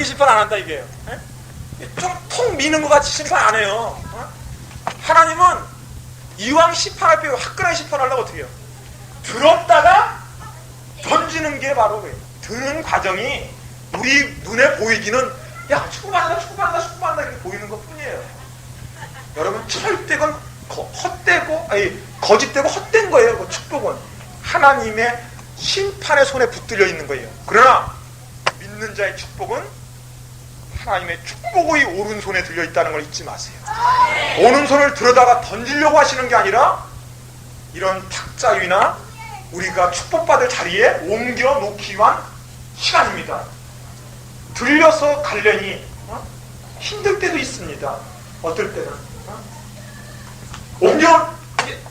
심판 안 한다 이게요. 좀 통 미는 것 같이 심판 안 해요. 하나님은 이왕 심판할 때 화끈하게 심판하려고 어떻게 해요? 들었다가 던지는 게 바로 그래요. 드는 과정이 우리 눈에 보이기는 야 축구받는다 이렇게 보이는 것 뿐이에요. 여러분 철되건 헛되고 거짓되고 헛된 거예요. 그 축복은 하나님의 심판의 손에 붙들려 있는 거예요. 그러나 믿는 자의 축복은 하나님의 축복의 오른손에 들려 있다는 걸 잊지 마세요. 오른손을 들어다가 던지려고 하시는 게 아니라 이런 탁자 위나 우리가 축복받을 자리에 옮겨 놓기 위한 시간입니다. 들려서 가려니 힘들 때도 있습니다. 어떨 때는 옮겨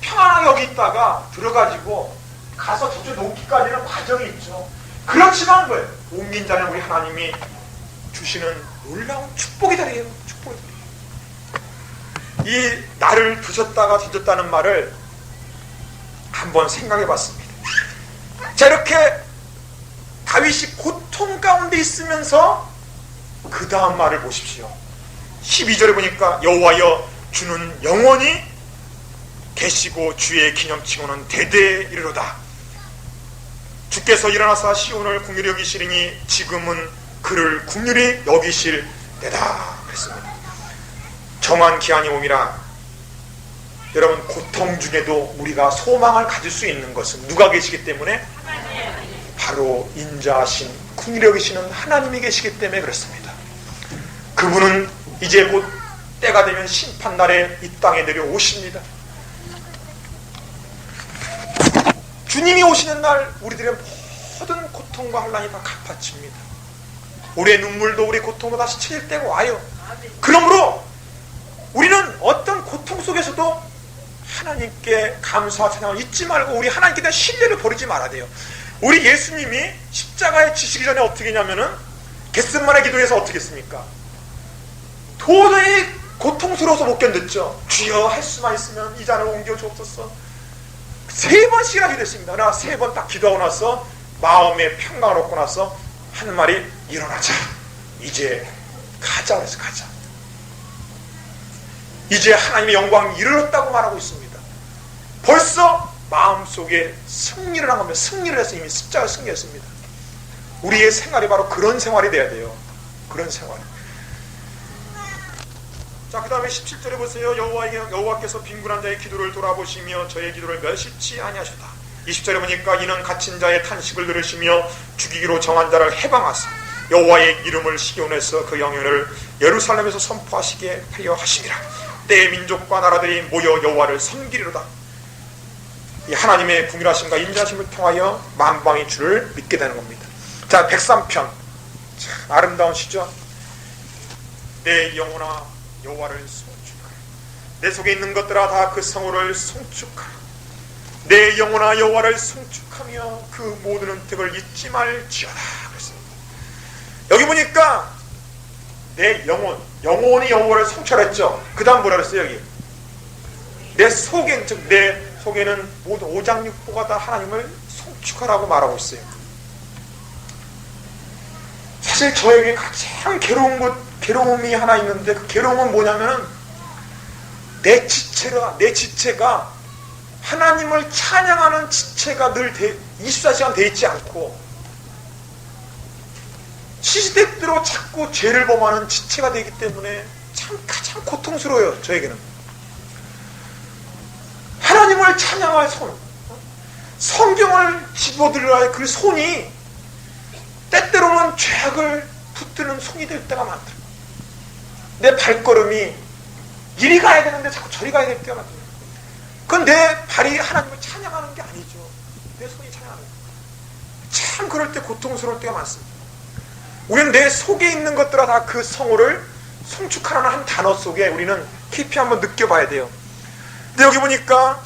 평안하게 여기 있다가 들어가지고 가서 저쪽 놓기까지는 과정이 있죠. 그렇지만 뭐예요? 옮긴 자는 우리 하나님이 주시는 놀라운 축복의 자리예요. 축복의 자리. 이 나를 두셨다가 던졌다는 말을 한번 생각해 봤습니다. 자, 이렇게 다윗이 고통 가운데 있으면서 그 다음 말을 보십시오. 12절에 보니까 여호와여 주는 영원히 계시고 주의 기념칭호는 대대에 이르로다. 주께서 일어나사 시온을 긍휼히 여기시리니 지금은 그를 긍휼히 여기실 때다 그랬습니다. 정한 기한이 옴이라. 여러분 고통 중에도 우리가 소망을 가질 수 있는 것은 누가 계시기 때문에? 바로 인자하신 긍휼히 여기시는 하나님이 계시기 때문에 그렇습니다. 그분은 이제 곧 때가 되면 심판날에 이 땅에 내려오십니다. 주님이 오시는 날 우리들의 모든 고통과 환난이 다 갚아집니다. 우리의 눈물도 우리 고통도 다시 채일 때가 와요. 그러므로 우리는 어떤 고통 속에서도 하나님께 감사와 찬양을 잊지 말고 우리 하나님께 대한 신뢰를 버리지 말아야 돼요. 우리 예수님이 십자가에 지시기 전에 어떻게 했냐면은 겟세마네 기도에서 어떻게 했습니까? 도저히 고통스러워서 못 견뎠죠. 주여 할 수만 있으면 이 잔을 옮겨 주옵소서. 3번씩이나 기도했습니다. 그러나 3번 딱 기도하고 나서 마음의 평강을 얻고 나서 하는 말이 일어나자. 이제 가자. 그래서 가자. 이제 하나님의 영광이 이르렀다고 말하고 있습니다. 벌써 마음속에 승리를 한 겁니다. 승리를 해서 이미 십자가 승리했습니다. 우리의 생활이 바로 그런 생활이 돼야 돼요. 그런 생활. 자, 그 다음에 17절에 보세요. 여호와께서 빈곤한 자의 기도를 돌아보시며 저의 기도를 멸시치 아니하셨다. 20절에 보니까 이는 갇힌 자의 탄식을 들으시며 죽이기로 정한 자를 해방하사 여호와의 이름을 시온에서 그 영연을 예루살렘에서 선포하시게 하려 하심이라. 때의 민족과 나라들이 모여 여호와를 섬기리로다. 이 하나님의 궁휼하심과 인자하심을 통하여 만방의 주를 믿게 되는 겁니다. 자, 103편. 참 아름다운 시죠. 내 영혼아 여호와를 송축하라. 내 속에 있는 것들아 다 그 성호를 송축하라. 내 영혼아 여호와를 송축하며 그 모든 은택을 잊지 말지어다 그랬습니다. 여기 보니까 내 영혼이 여호와를 송축했죠. 그 다음 뭐라 그랬어요? 여기 내 속엔, 즉 내 속에는 모든 오장육부가 다 하나님을 송축하라고 말하고 있어요. 사실 저에게 가장 괴로움이 하나 있는데 그 괴로움은 뭐냐면 내 지체가 하나님을 찬양하는 지체가 늘 24시간 돼 있지 않고 시시때때로 자꾸 죄를 범하는 지체가 되기 때문에 가장 고통스러워요. 저에게는 하나님을 찬양할 손, 성경을 집어들어야 할 그 손이 때때로는 죄악을 붙드는 손이 될 때가 많더라고요. 내 발걸음이 이리 가야 되는데 자꾸 저리 가야 될 때가 많더라고요. 그건 내 발이 하나님을 찬양하는 게 아니죠. 내 손이 찬양하는 거예요. 참 그럴 때 고통스러울 때가 많습니다. 우리는 내 속에 있는 것들아 다 그 성호를 송축하라는 한 단어 속에 우리는 깊이 한번 느껴봐야 돼요. 근데 여기 보니까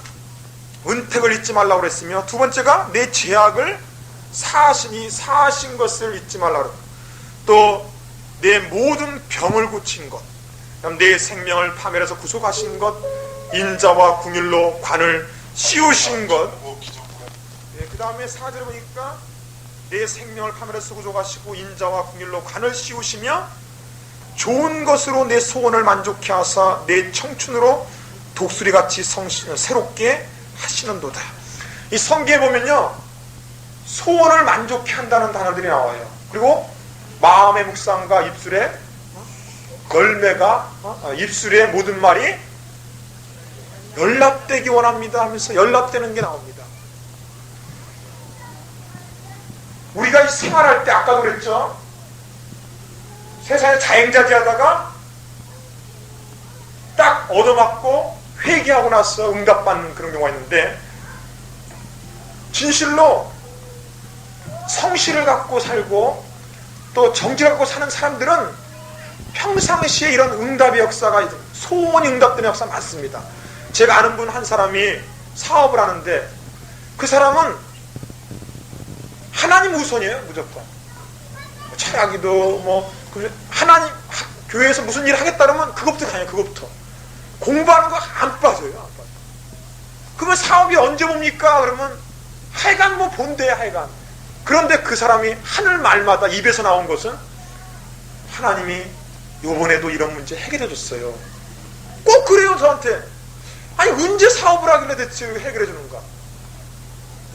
은택을 잊지 말라고 그랬으며 두 번째가 내 죄악을 사하신 것을 잊지 말라고 그랬고 또 내 모든 병을 고친 것, 내 생명을 파멸해서 구속하신 것, 인자와 긍휼로 관을 씌우신 것. 그 다음에 4절에 보니까 내 생명을 파멸에 쓰고 조가시고 인자와 긍휼로 관을 씌우시며 좋은 것으로 내 소원을 만족케 하사 내 청춘으로 독수리같이 새롭게 하시는도다. 이 성경에 보면요, 소원을 만족케 한다는 단어들이 나와요. 그리고 마음의 묵상과 입술의 열매가 입술의 모든 말이 연락되기 원합니다 하면서 연락되는 게 나옵니다. 우리가 이 생활할 때 아까도 그랬죠. 세상에 자행자지하다가 딱 얻어맞고 회개하고 나서 응답받는 그런 경우가 있는데, 진실로 성실을 갖고 살고 또 정직을 갖고 사는 사람들은 평상시에 이런 응답의 역사가, 소원이 응답되는 역사가 많습니다. 제가 아는 분 한 사람이 사업을 하는데 그 사람은 하나님 우선이에요. 무조건 차라기도 하나님, 교회에서 무슨 일을 하겠다 그러면 그것부터 다녀요. 그것부터 공부하는 거 안 빠져요. 그러면 사업이 언제 봅니까? 그러면 하여간 본대요. 하여간. 그런데 그 사람이 하늘 말마다 입에서 나온 것은 하나님이 요번에도 이런 문제 해결해 줬어요. 꼭 그래요. 저한테. 아니 언제 사업을 하길래 대체 해결해 주는가?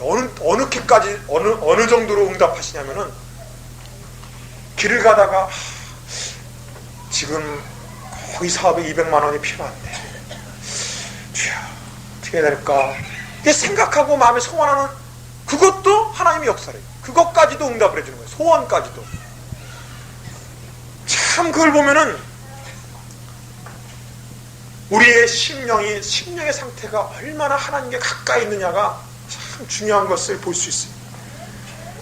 어느 정도로 응답하시냐면은, 길을 가다가 지금 거의 사업에 200만 원이 필요한데 어떻게 해야 될까? 이게 생각하고 마음에 소원하는 그것도 하나님의 역사래요. 그것까지도 응답을 해주는 거예요. 소원까지도. 참 그걸 보면은 우리의 심령의 상태가 얼마나 하나님께 가까이 있느냐가 참 중요한 것을 볼 수 있습니다.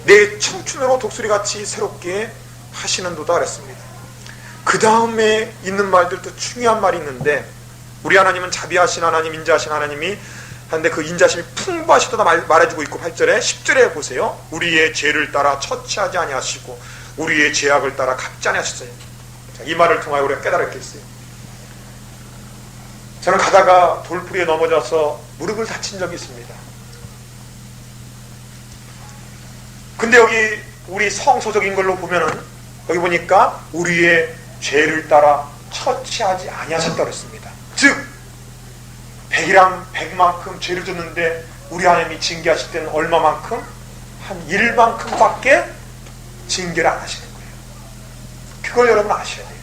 내 청춘으로 독수리같이 새롭게 하시는도다 그랬습니다. 그 다음에 있는 말들도 중요한 말이 있는데, 우리 하나님은 자비하신 하나님, 인자하신 하나님이 하는데 그 인자심이 풍부하시도다 말해주고 있고, 8절에 10절에 보세요. 우리의 죄를 따라 처치하지 아니하시고 우리의 죄악을 따라 갚지 아니하셨어요. 이 말을 통하여 우리가 깨달았겠어요. 저는 가다가 돌풀이에 넘어져서 무릎을 다친 적이 있습니다. 근데 여기 우리 성서적인 걸로 보면은 여기 보니까 우리의 죄를 따라 처치하지 아니하셨다고 했습니다. 즉 100만큼 죄를 졌는데 우리 하나님이 징계하실 때는 얼마만큼? 한 1만큼밖에 징계를 안 하시는 거예요. 그걸 여러분 아셔야 돼요.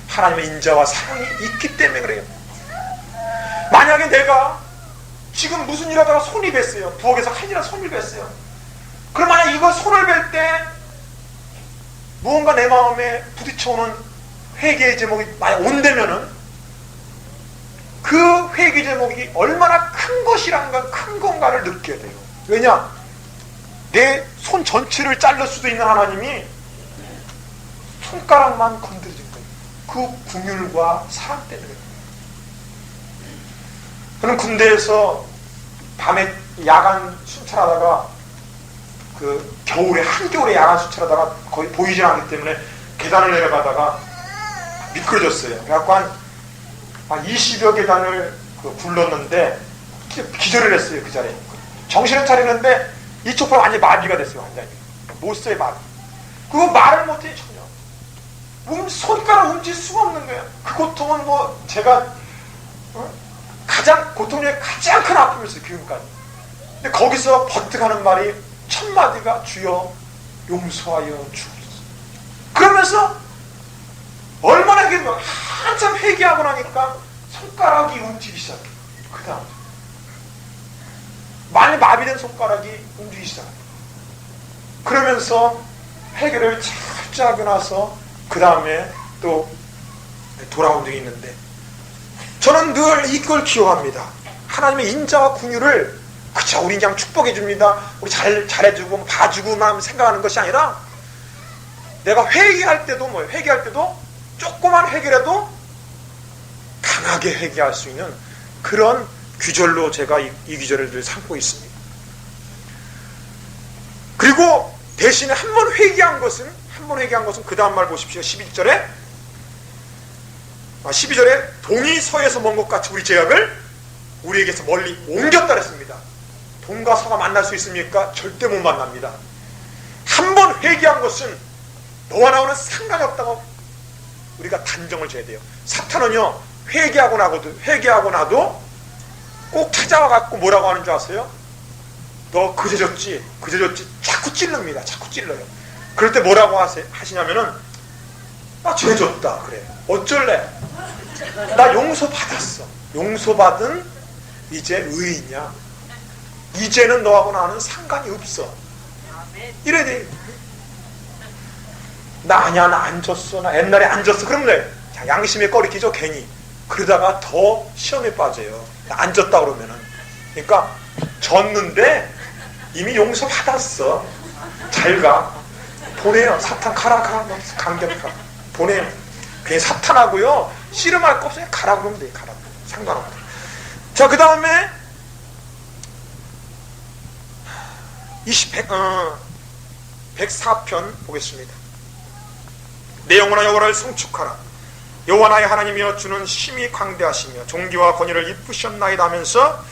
하나님의 인자와 사랑이 있기 때문에 그래요. 만약에 내가 지금 무슨 일 하다가 손이 뱄어요. 부엌에서 칼질한 손을 뱄어요. 그럼 만약 이거 손을 벨 때 무언가 내 마음에 부딪혀오는 회개의 제목이 만약 온다면은 그 회개 제목이 얼마나 큰 것이란가, 큰 건가를 느껴야 돼요. 왜냐? 내 손 전체를 자를 수도 있는 하나님이 손가락만 건드린 거예요. 그 긍휼과 사랑 때문에. 저는 군대에서 밤에 야간 순찰하다가 겨울에, 한겨울에 야간 순찰하다가 거의 보이지 않기 때문에 계단을 내려가다가 미끄러졌어요. 그래갖고 한 20여 계단을 굴렀는데 기절을 했어요. 그 자리에. 정신을 차리는데 이쪽 팔 완전히 마비가 됐어요. 완전히. 못써요, 마비. 그거 말을 못해, 전혀. 손가락 움직일 수가 없는 거예요. 그 고통은 제가 가장 고통 중에 가장 큰 아픔이었어요. 지금까지. 근데 거기서 버뜩하는 말이 첫 마디가 주여 용서하여 주옵소서. 그러면서 얼마나 한참 회개하고 나니까 손가락이 움직이기 시작해요. 그 다음 많이 마비된 손가락이 움직이기 시작해요. 그러면서 회개를 잘 하고 나서 그 다음에 또 돌아온 적이 있는데, 저는 늘 이걸 기억합니다. 하나님의 인자와 긍휼을 그쵸, 우리 그냥 축복해 줍니다. 우리 잘해주고 봐주고만 생각하는 것이 아니라, 내가 회개할 때도 회개할 때도 조그만 회개라도 강하게 회개할 수 있는 그런 귀절로 제가 이 귀절을 늘 삼고 있습니다. 그리고 대신에 한 번 회개한 것은 그 다음 말 보십시오. 12절에 동이 서에서 먼 것 같이 우리 죄악을 우리에게서 멀리 옮겼다 그랬습니다. 동과 서가 만날 수 있습니까? 절대 못 만납니다. 한 회개한 것은 너와 나와는 상관이 없다고 우리가 단정을 줘야 돼요. 사탄은요, 회개하고 나도 꼭 찾아와 갖고 뭐라고 하는 줄 아세요? 너 그저졌지 자꾸 찔릅니다. 자꾸 찔러요. 그럴 때 뭐라고 하시냐면은, 나 죄졌다 그래. 어쩔래? 나 용서받았어. 용서받은 이제 의인이야. 이제는 너하고 나는 상관이 없어. 이래야 돼. 나 아니야, 나 안 졌어, 나 옛날에 안 졌어. 그럼 돼. 자, 양심에 꺼리키죠, 괜히. 그러다가 더 시험에 빠져요. 나 안 졌다 그러면은. 그러니까 졌는데 이미 용서받았어. 잘 가. 보내요. 사탄 가라. 강경 가. 보내요. 그냥 사탄하고요, 씨름할 거 없어요. 가라 그러면 돼. 가라. 상관없다. 자, 그 다음에 104편 보겠습니다. 내 영혼아 여호와를 송축하라. 여호와 나의 하나님이여, 주는 심히 광대하시며 종기와 권위를 입으셨나이다 하면서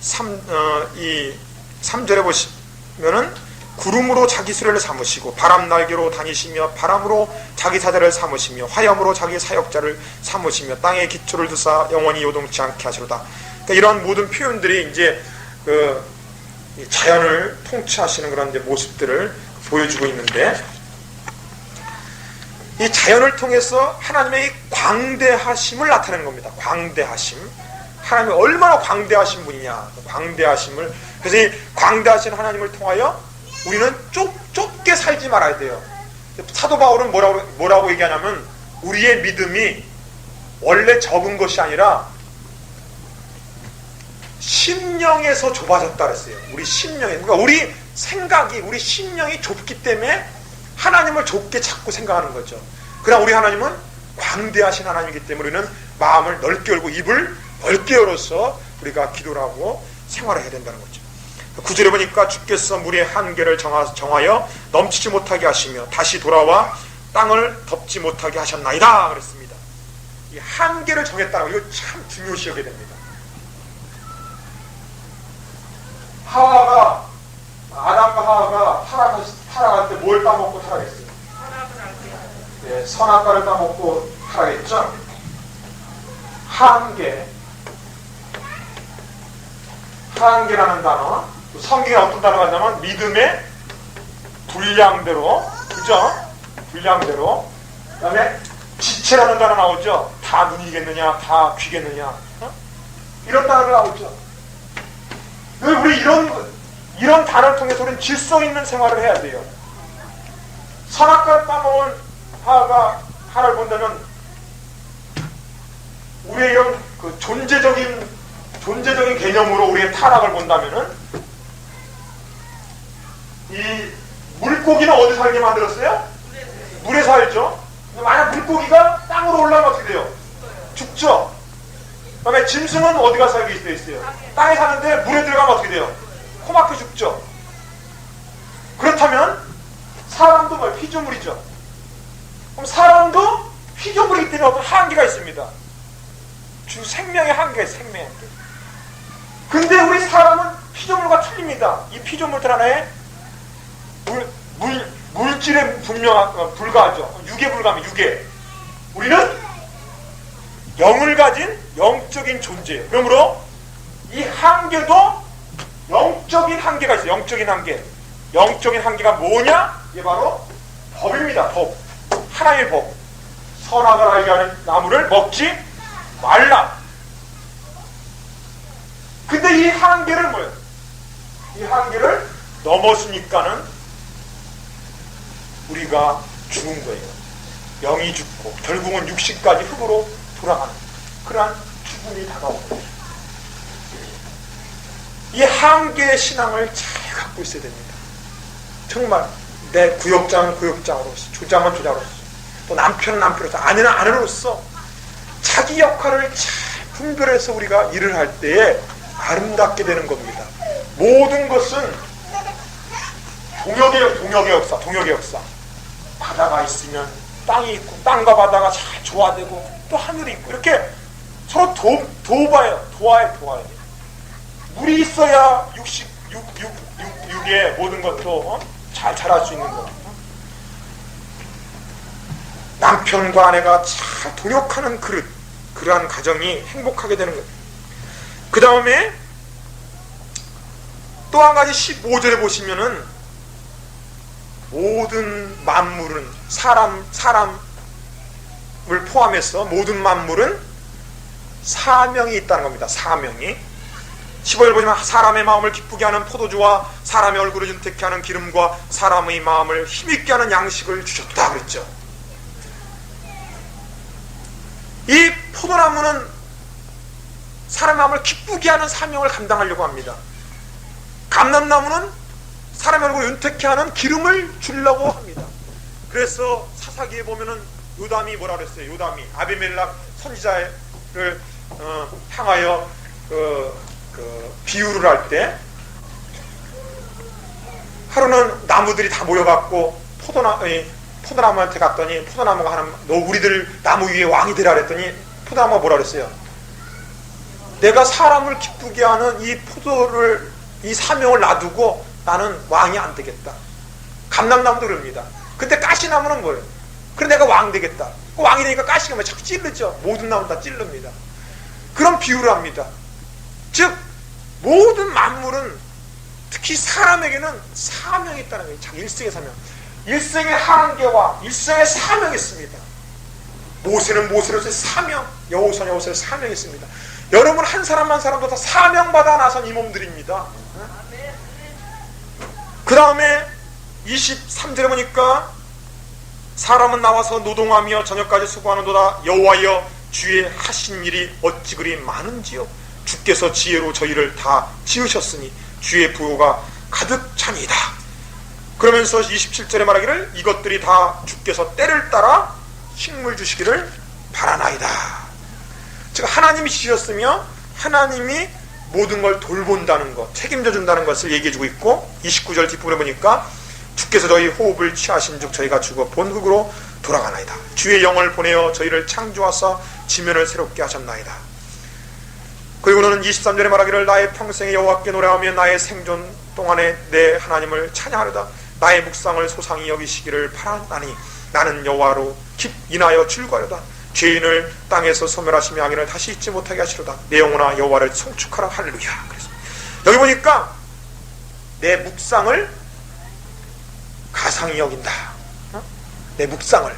3절에 보시면은 구름으로 자기 수레를 삼으시고 바람 날개로 다니시며 바람으로 자기 사자를 삼으시며 화염으로 자기 사역자를 삼으시며 땅의 기초를 두사 영원히 요동치 않게 하시로다. 그러니까 이런 모든 표현들이 이제 자연을 통치하시는 그런 이제 모습들을 보여주고 있는데, 이 자연을 통해서 하나님의 광대하심을 나타내는 겁니다. 광대하심. 하나님이 얼마나 광대하신 분이냐. 광대하심을. 그래서 이 광대하신 하나님을 통하여 우리는 좁게 살지 말아야 돼요. 사도 바울은 뭐라고 얘기하냐면, 우리의 믿음이 원래 적은 것이 아니라 심령에서 좁아졌다 그랬어요. 우리 심령에. 그러니까 우리 생각이, 우리 심령이 좁기 때문에 하나님을 좁게 자꾸 생각하는 거죠. 그러나 우리 하나님은 광대하신 하나님이기 때문에 우리는 마음을 넓게 열고 입을 넓게 열어서 우리가 기도를 하고 생활을 해야 된다는 거죠. 9절에 보니까 주께서 물의 한계를 정하여 넘치지 못하게 하시며 다시 돌아와 땅을 덮지 못하게 하셨나이다 그랬습니다. 이 한계를 정했다는 거, 이거 참 중요시 여겨야 됩니다. 아담과 하와가 타락할 때 뭘 따먹고 타락했어요? 네, 선악과를 따먹고 타락했죠. 한계라는 단어, 성경에 어떤 단어가 있냐면 믿음의 분량대로, 그죠? 분량대로. 그 다음에 지체라는 단어 나오죠. 다 눈이겠느냐, 다 귀겠느냐, 이런 단어가 나오죠. 우리 이런 단어를 통해서 우리는 질서 있는 생활을 해야 돼요. 선악과를 따먹은 하를 본다면, 우리의 이런 존재적인 개념으로 우리의 타락을 본다면은, 이 물고기는 어디 살게 만들었어요? 물에 살죠. 만약 물고기가 땅으로 올라가면 어떻게 돼요? 죽죠. 그 다음에 짐승은 어디가 살게 돼 있어요? 땅에 사는데 물에 들어가면 어떻게 돼요? 코 막혀 죽죠. 그렇다면 사람도 피조물이죠. 그럼 사람도 피조물이기 때문에 어떤 한계가 있습니다. 생명의 한계가 있어요. 생명의 한계. 근데 우리 사람은 피조물과 틀립니다. 이 피조물들 하나에 물질에 불과하죠. 육에 불과하면 육에. 우리는 영을 가진 영적인 존재예요. 그러므로 이 한계도 영적인 한계가 있어요. 영적인 한계. 영적인 한계가 뭐냐? 이게 바로 법입니다. 법. 하나님의 법. 선악을 알게 하는 나무를 먹지 말라. 근데 이 한계를 뭐예요? 이 한계를 넘었으니까는 우리가 죽은 거예요. 영이 죽고 결국은 육신까지 흙으로 돌아가는 그러한 죽음이 다가오는 거예요. 이 한계의 신앙을 잘 갖고 있어야 됩니다. 정말 내 구역장은 구역장으로서, 조장은 조장으로서, 또 남편은 남편으로서, 아내는 아내로서 자기 역할을 잘 분별해서 우리가 일을 할 때에 아름답게 되는 겁니다. 모든 것은 동역의 역사. 바다가 있으면 땅이 있고, 땅과 바다가 잘 조화되고, 또 하늘이 있고, 이렇게 서로 도와야 돼. 물이 있어야 육의 모든 것도 잘 자랄 수 있는 거. 남편과 아내가 잘 동역하는 그러한 가정이 행복하게 되는 거예요. 그 다음에 또 한 가지 15절에 보시면은 모든 만물은 사람을 포함해서 모든 만물은 사명이 있다는 겁니다. 사명이. 15절 보시면 사람의 마음을 기쁘게 하는 포도주와 사람의 얼굴을 윤택케 하는 기름과 사람의 마음을 힘있게 하는 양식을 주셨다 그랬죠. 이 포도나무는 사람의 마음을 기쁘게 하는 사명을 감당하려고 합니다. 감람나무는 사람의 얼굴을 윤택케 하는 기름을 주려고 합니다. 그래서 사사기에 보면은 요담이 뭐라 그랬어요? 요담이 아비멜렉 선지자를 향하여 비유를 할 때 하루는 나무들이 다 모여갖고 포도나무한테 갔더니 포도나무가 하는 너 우리들 나무 위에 왕이 되라 그랬더니 포도나무가 뭐라 그랬어요? 내가 사람을 기쁘게 하는 이 사명을 놔두고 나는 왕이 안 되겠다. 감람나무도 그럽니다. 근데 가시나무는 뭐예요? 그래 내가 왕 되겠다. 왕이 되니까 가시가 뭐 자꾸 찌르죠. 모든 나무 다 찌릅니다. 그런 비유를 합니다. 즉 모든 만물은 특히 사람에게는 사명이 있다는 거예요. 자기 일생의 사명. 일생의 한계와 일생의 사명이 있습니다. 모세는 모세로서의 사명, 여호수아는 여호수아의 사명이 있습니다. 여러분 한 사람 한 사람도 다 사명받아 나선 이 몸들입니다. 그 다음에 23절에 보니까 사람은 나와서 노동하며 저녁까지 수고하는도다. 여호와여 주의 하신 일이 어찌 그리 많은지요. 주께서 지혜로 저희를 다 지으셨으니 주의 부요가 가득 차니이다. 그러면서 27절에 말하기를 이것들이 다 주께서 때를 따라 식물 주시기를 바라나이다. 즉 하나님이 지으셨으며 하나님이 모든 걸 돌본다는 것, 책임져 준다는 것을 얘기해주고 있고 29절 뒷부분에 보니까 주께서 저희 호흡을 취하신 즉 저희가 죽어 본흙으로 돌아가나이다. 주의 영을 보내어 저희를 창조하사 지면을 새롭게 하셨나이다. 그리고는 23절에 말하기를 나의 평생에 여호와께 노래하며 나의 생존 동안에 내 하나님을 찬양하려다. 나의 묵상을 소상히 여기시기를 바라나니 나는 여호와로 인하여 즐거하려다. 죄인을 땅에서 소멸하시며 악인을 다시 잊지 못하게 하시로다. 내 영혼아 여호와를 송축하라. 할렐루야. 그래서 여기 보니까 내 묵상을 가상히 여긴다. 내 묵상을.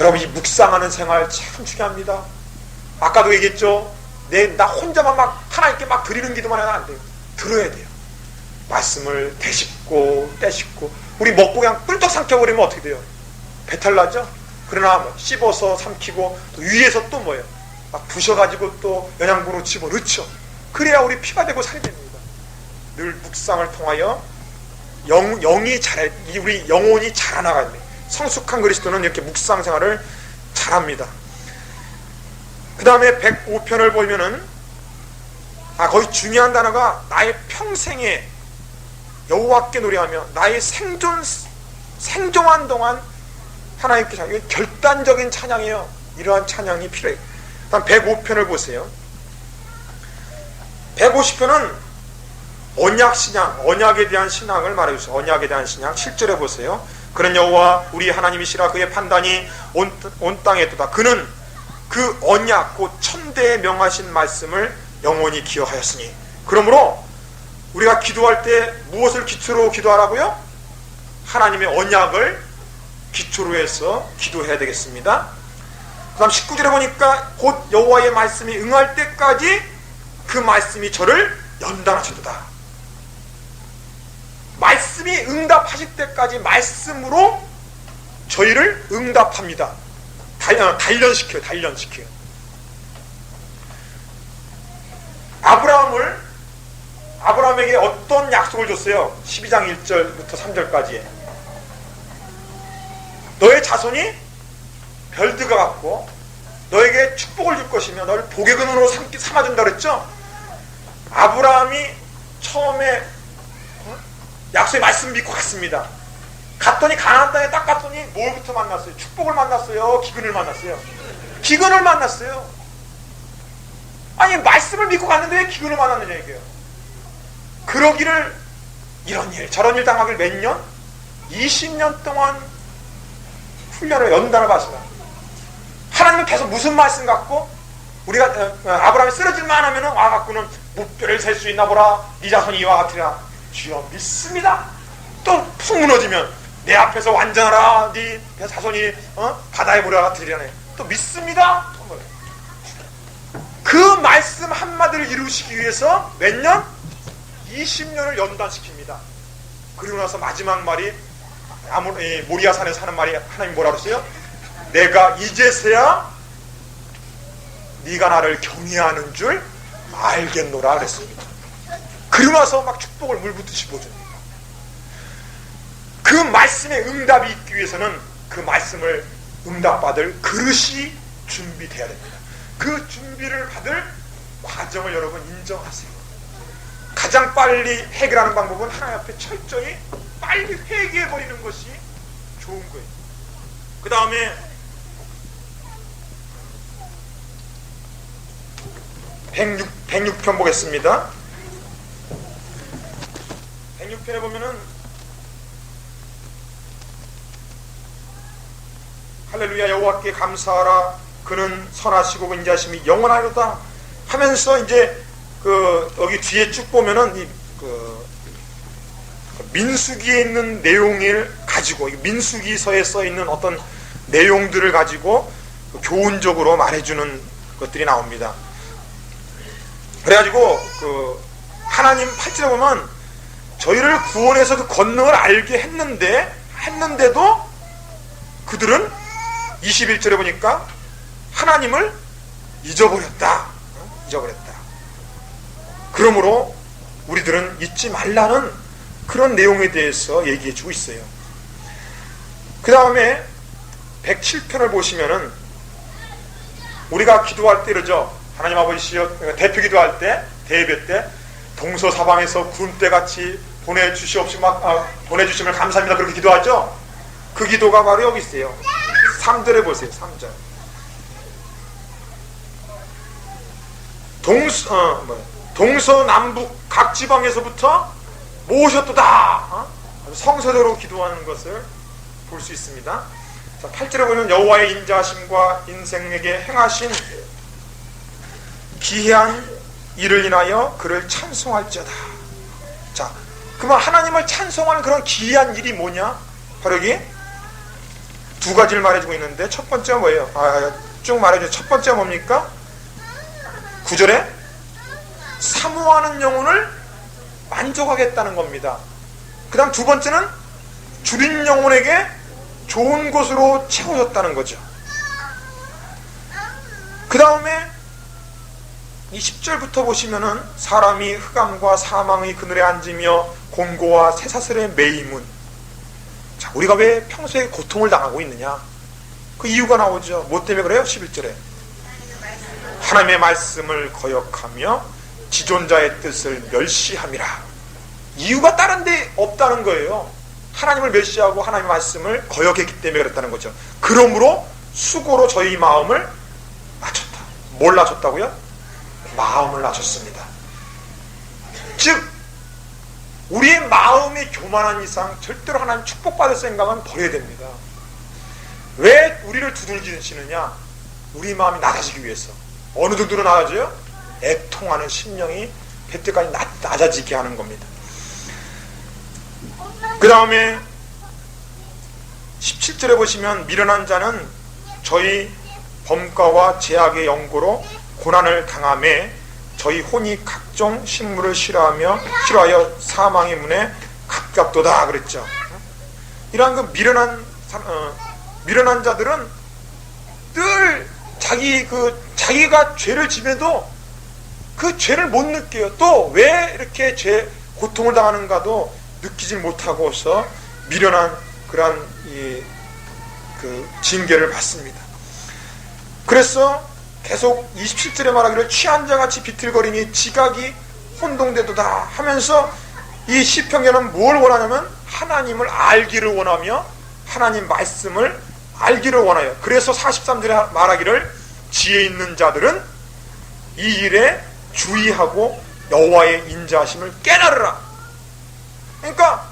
여러분 이 묵상하는 생활 참 중요합니다. 아까도 얘기했죠. 나 혼자만 막 하나님께 막 드리는 기도만 해도 안 돼요. 들어야 돼요. 말씀을 되씹고 떼씹고 우리 먹고 그냥 꿀떡 삼켜버리면 어떻게 돼요? 배탈 나죠? 그러나 뭐 씹어서 삼키고 또 위에서 또 뭐예요? 막 부셔가지고 또 영양분으로 집어넣죠. 그래야 우리 피가 되고 살이 됩니다. 늘 묵상을 통하여 영이 우리 영혼이 자라나가야 돼요. 성숙한 그리스도는 이렇게 묵상 생활을 잘합니다. 그 다음에 105편을 보면은 거기 중요한 단어가 나의 평생에 여호와께 노래하며 나의 생존한 동안 하나님께 찬양. 이게 결단적인 찬양이에요. 이러한 찬양이 필요해요. 다음 105편을 보세요. 150편은 언약신앙, 언약에 대한 신앙을 말해주세요. 언약에 대한 신앙 7절에 보세요. 그는 여호와 우리 하나님이시라. 그의 판단이 온 땅에 있도다. 그는 그 언약 곧 천대에 명하신 말씀을 영원히 기억하였으니. 그러므로 우리가 기도할 때 무엇을 기초로 기도하라고요? 하나님의 언약을 기초로 해서 기도해야 되겠습니다. 그 다음 19절에 보니까 곧 여호와의 말씀이 응할 때까지 그 말씀이 저를 연단하셨도다. 말씀이 응답하실 때까지 말씀으로 저희를 응답합니다. 단련시켜요. 아브라함에게 어떤 약속을 줬어요? 12장 1절부터 3절까지. 너의 자손이 별들과 같고 너에게 축복을 줄 것이며 너를 복의 근원으로 삼아준다 그랬죠? 아브라함이 처음에 약속의 말씀 믿고 갔습니다. 갔더니 가나안 땅에 딱 갔더니 뭘부터 만났어요? 축복을 만났어요? 기근을 만났어요? 기근을 만났어요. 아니 말씀을 믿고 갔는데 왜 기근을 만났느냐 이게요. 그러기를 이런 일 저런 일 당하길 몇 년? 20년 동안 훈련을 연단을 받습니다. 하나님은 계속 무슨 말씀 갖고 우리가 아브라함이 쓰러질만 하면 와갖고는 무뼈를 셀 수 있나 보라. 네 자손이 이와 같으리라. 주여 믿습니다. 또 푹 무너지면 내 앞에서 완전하라. 네 자손이 바다의 모래와 같으리라네. 또 믿습니다. 그 말씀 한마디를 이루시기 위해서 몇 년? 20년을 연단시킵니다. 그리고 나서 마지막 말이 모리아산에서 하는 말이 하나님 뭐라 그랬어요? 내가 이제서야 네가 나를 경외하는 줄 알겠노라 그랬습니다. 그러고 나서 막 축복을 물붓듯이 보여줍니다. 그 말씀에 응답이 있기 위해서는 그 말씀을 응답받을 그릇이 준비돼야 됩니다. 그 준비를 받을 과정을 여러분 인정하세요. 가장 빨리 해결하는 방법은 하나님 앞에 철저히 빨리 회개해버리는 것이 좋은 거예요. 그 다음에 106편 보겠습니다. 106편에 보면은 할렐루야 여호와께 감사하라 그는 선하시고 인자심이 영원하로다 하면서 이제 여기 뒤에 쭉 보면은 민수기에 있는 내용을 가지고 민수기서에 써 있는 어떤 내용들을 가지고 교훈적으로 말해주는 것들이 나옵니다. 그래가지고 하나님 8절에 보면 저희를 구원해서 그 권능을 알게 했는데도 그들은 21절에 보니까 하나님을 잊어버렸다. 그러므로 우리들은 잊지 말라는 그런 내용에 대해서 얘기해주고 있어요. 그 다음에 107편을 보시면은 우리가 기도할 때 이러죠. 하나님 아버지시여 대표 기도할 때 대예배 때 동서사방에서 구름대같이 보내주심을 감사합니다. 그렇게 기도하죠. 그 기도가 바로 여기 있어요. 3절에 보세요. 3절. 동서남북 각 지방에서부터 모으셨도다. 성서대로 기도하는 것을 볼 수 있습니다. 자, 8절에 보면 여호와의 인자하심과 인생에게 행하신 기이한 일을 인하여 그를 찬송할지어다. 자, 그러면 하나님을 찬송하는 그런 기이한 일이 뭐냐? 바로 여기 두 가지를 말해주고 있는데 첫 번째가 뭐예요? 쭉 말해줘요. 첫 번째가 뭡니까? 9절에 사모하는 영혼을 만족하겠다는 겁니다. 그 다음 두 번째는 줄인 영혼에게 좋은 곳으로 채워졌다는 거죠. 그 다음에 이 10절부터 보시면은 사람이 흑암과 사망의 그늘에 앉으며 곤고와 쇠사슬에 매임은, 자, 우리가 왜 평소에 고통을 당하고 있느냐? 그 이유가 나오죠. 뭐 때문에 그래요? 11절에 하나님의 말씀을 거역하며 지존자의 뜻을 멸시함이라. 이유가 다른 데 없다는 거예요. 하나님을 멸시하고 하나님의 말씀을 거역했기 때문에 그랬다는 거죠. 그러므로 수고로 저희 마음을 낮췄다. 뭘 낮췄다고요? 마음을 낮췄습니다. 즉 우리의 마음이 교만한 이상 절대로 하나님 축복받을 생각은 버려야 됩니다. 왜 우리를 두들기시느냐? 우리 마음이 낮아지기 위해서. 어느 정도로 낮아져요? 애통하는 심령이 그때까지 낮아지게 하는 겁니다. 그 다음에 17절에 보시면 미련한 자는 저희 범과와 제약의 연고로 고난을 당함에 저희 혼이 각종 식물을 싫어하여 사망의 문에 가깝도다 그랬죠. 이러한 그 미련한 자들은 늘 자기가 죄를 지면도 그 죄를 못 느껴요. 또 왜 이렇게 고통을 당하는가도 느끼질 못하고서 미련한 그러한 그 징계를 받습니다. 그래서 계속 27절에 말하기를 취한 자같이 비틀거리니 지각이 혼동되도다 하면서 이 시편계는 뭘 원하냐면 하나님을 알기를 원하며 하나님 말씀을 알기를 원해요. 그래서 43절에 말하기를 지혜 있는 자들은 이 일에 주의하고 여호와의 인자하심을 깨달으라. 그러니까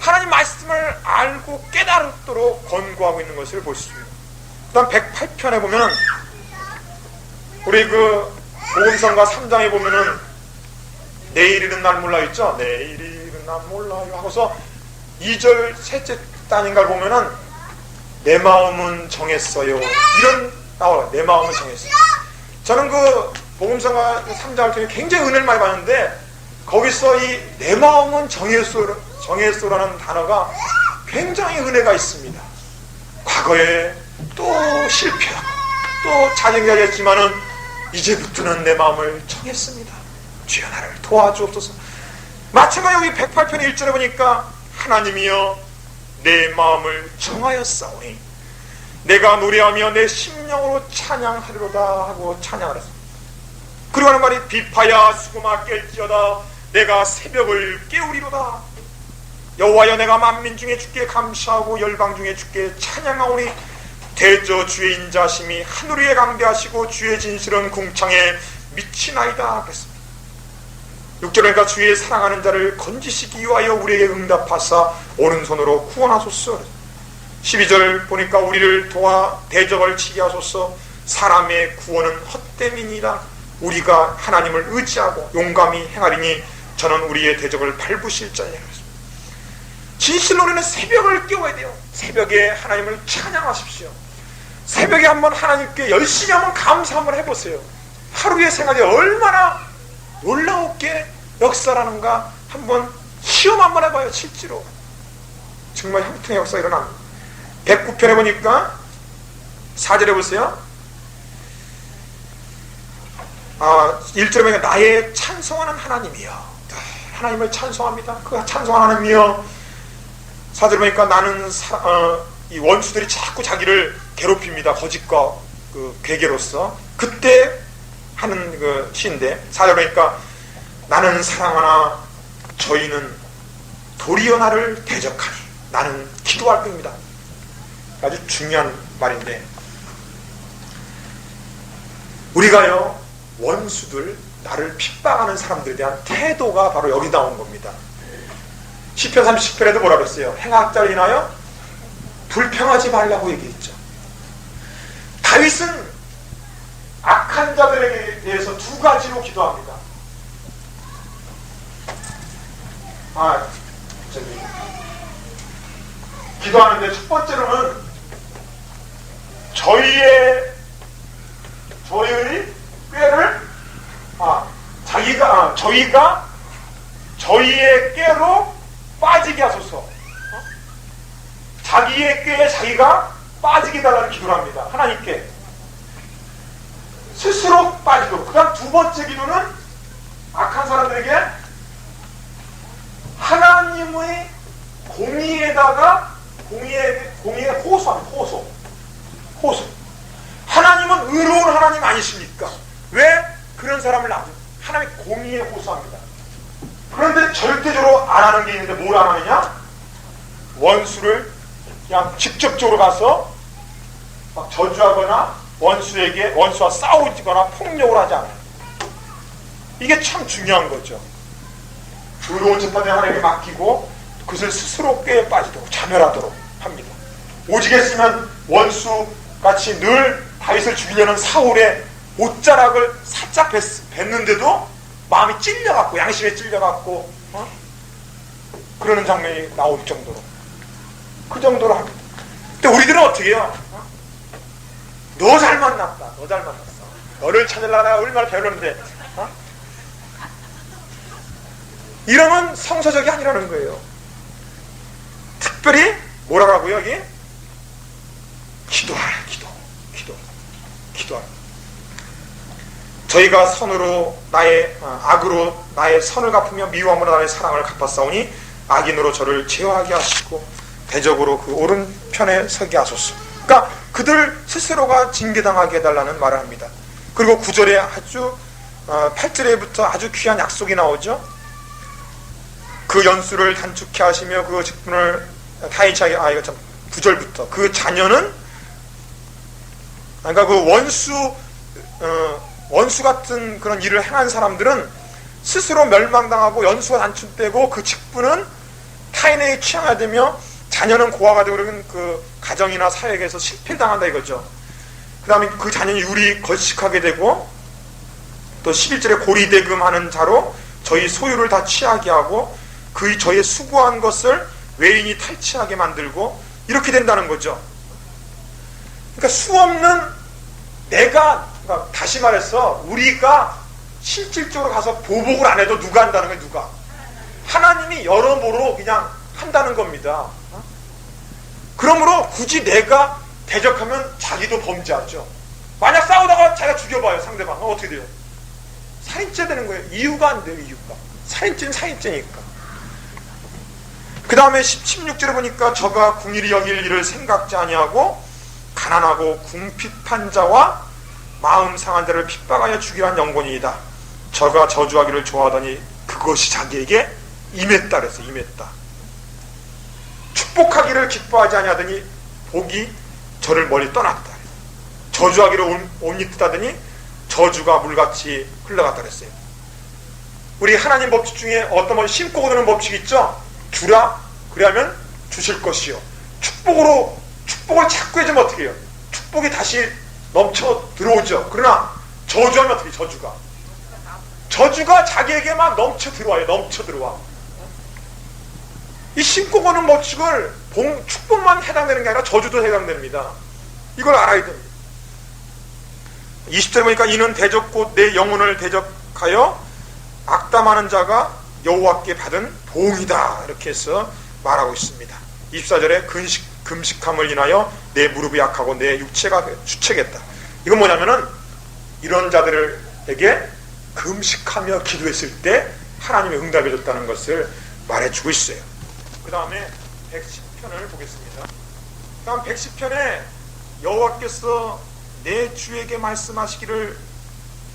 하나님 말씀을 알고 깨달도록 권고하고 있는 것을 볼 수 있습니다. 그 다음 108편에 보면 우리 그 복음성가 3장에 보면은 내일 이른 날 몰라 있죠? 내일 이른 날 몰라요 하고서 2절 셋째 단인가를 보면은 내 마음은 정했어요 이런 나와요. 내 마음은 정했어요. 저는 그 복음성가 3장을 통해 굉장히 은혜를 많이 받는데 거기서 이 내 마음은 정했소라는 단어가 굉장히 은혜가 있습니다. 과거에 또 실패하고 또 자정자정했지만은 이제부터는 내 마음을 정했습니다. 주여 나를 도와주옵소서. 마찬가지로 여기 108편 1절에 보니까 하나님이여 내 마음을 정하였사오니 내가 노래하며 내 심령으로 찬양하리로다 하고 찬양을 했습니다. 그리고 하는 말이 비파야 수고마 깰지어다 내가 새벽을 깨우리로다. 여호와여 내가 만민 중에 주께 감사하고 열방 중에 주께 찬양하오니 대저 주의 인자심이 하늘 위에 강대하시고 주의 진실은 궁창에 미치나이다 그랬습니다. 6절에 그러니까 주의 사랑하는 자를 건지시기 위하여 우리에게 응답하사 오른손으로 구원하소서. 12절 보니까 우리를 도와 대적을 치게 하소서. 사람의 구원은 헛됨이니이다. 우리가 하나님을 의지하고 용감히 행하리니 저는 우리의 대적을 밟으실 자니라. 진실로 우리는 새벽을 깨워야 돼요. 새벽에 하나님을 찬양하십시오. 새벽에 한번 하나님께 열심히 한번 감사 한번 해보세요. 하루의 생활이 얼마나 놀라웠게 역사라는가 한번 시험 한번 해봐요. 실제로 정말 형통의 역사가 일어납니다. 109편에 보니까 4절에 보세요. 1절에 보니까 나의 찬송하는 하나님이여. 하나님을 찬송합니다. 그 찬송하는 하나님이여. 4절에 보니까 나는 이 원수들이 자꾸 자기를 괴롭힙니다. 거짓과 그 괴계로서. 그때 하는 그 시인데 4절에 보니까 나는 사랑하나 저희는 도리어 나를 대적하니 나는 기도할 뿐입니다. 아주 중요한 말인데 우리가요 원수들 나를 핍박하는 사람들에 대한 태도가 바로 여기 나온 겁니다. 시편 30편에도 뭐라 그랬어요? 행악자를 인하여 불평하지 말라고 얘기했죠. 다윗은 악한 자들에게 대해서 두 가지로 기도합니다. 기도하는데 첫 번째로는 저희의 꾀를 저희가 저희의 꾀로 빠지게 하소서. 자기의 꾀에 자기가 빠지게 달라는 기도를 합니다. 하나님께 스스로 빠지도록. 그 다음 두 번째 기도는 악한 사람들에게 하나님의 공의에다가 공의에 호소합니다. 호소. 하나님은 의로운 하나님 아니십니까? 왜 그런 사람을 놔두고 하나님의 공의에 호소합니다. 그런데 절대적으로 안 하는 게 있는데 뭘 안 하느냐? 원수를 그냥 직접적으로 가서 막 저주하거나 원수와 싸우거나 폭력을 하지 않아요. 이게 참 중요한 거죠. 의로운 재판에 하나님께 맡기고 그것을 스스로 꾀에 빠지도록 자멸하도록 합니다. 오직했으면 원수같이 늘 다윗을 죽이려는 사울의 옷자락을 살짝 뱉는데도 마음이 찔려갖고 양심에 찔려갖고 그러는 장면이 나올 정도로 그 정도로 합니다. 근데 우리들은 어떻게 해요? 너 잘 만났다. 너 잘 만났어. 너를 찾으려고 내가 얼마나 배우는데 이러면 성서적이 아니라는 거예요. 특별히 뭐라고 하고요? 여기 기도하라. 기도하라. 저희가 악으로 나의 선을 갚으며 미워함으로 나의 사랑을 갚았사오니 악인으로 저를 제어하게 하시고 대적으로 그 오른편에 서게 하소서. 그러니까 그들 스스로가 징계당하게 해달라는 말을 합니다. 그리고 9절에 8절에부터 아주 귀한 약속이 나오죠. 그 연수를 단축해 하시며 그 직분을 타이치하게. 이거 참 9절부터 그 자녀는 그러니까 그 원수 같은 그런 일을 행한 사람들은 스스로 멸망당하고 연수가 단축되고 그 직분은 타인에게 취향화되며 자녀는 고아가 되고 그러면 그 가정이나 사회에서 실패를 당한다 이거죠. 그 다음에 그 자녀는 유리 걸식하게 되고 또 11절에 고리대금하는 자로 저희 소유를 다 취하게 하고 저희의 수고한 것을 외인이 탈취하게 만들고 이렇게 된다는 거죠. 그러니까 수없는 내가, 그러니까 다시 말해서 우리가 실질적으로 가서 보복을 안 해도 누가 한다는 거예요. 누가? 하나님이 여러모로 그냥 한다는 겁니다. 그러므로 굳이 내가 대적하면 자기도 범죄하죠. 만약 싸우다가 자기가 죽여봐요. 상대방은 어떻게 돼요? 살인죄 되는 거예요. 이유가 안 돼요. 이유가. 살인죄는 살인죄니까. 그 다음에 16절에 보니까 저가 궁일이 여길 일을 생각지 아니하고 가난하고 궁핍한 자와 마음 상한 자를 핍박하여 죽이란 영혼이다. 저가 저주하기를 좋아하더니 그것이 자기에게 임했다 그랬어요. 임했다. 축복하기를 기뻐하지 아니하더니 복이 저를 멀리 떠났다. 저주하기를 옷 입듯하더니 저주가 물같이 흘러갔다 그랬어요. 우리 하나님 법칙 중에 어떤 번 심고 거두는 법칙 있죠? 주라 그러면 주실 것이요. 축복을 자꾸 해주면 어떻게 해요? 축복이 다시 넘쳐 들어오죠. 그러나 저주하면 어떻게 해요? 저주가 자기에게만 넘쳐 들어와요. 넘쳐 들어와. 이 심고 거는 법칙을 축복만 해당되는 게 아니라 저주도 해당됩니다. 이걸 알아야 됩니다. 20절에 보니까 이는 대적 곧 내 영혼을 대적하여 악담하는 자가 여호와께 받은 보응이다 이렇게 해서 말하고 있습니다. 24절에 금식함을 인하여 내 무릎이 약하고 내 육체가 주책했다. 이건 뭐냐면은 이런 자들에게 금식하며 기도했을 때 하나님이 응답해 줬다는 것을 말해주고 있어요. 그 다음에 110편을 보겠습니다. 다음 110편에 여호와께서 내 주에게 말씀하시기를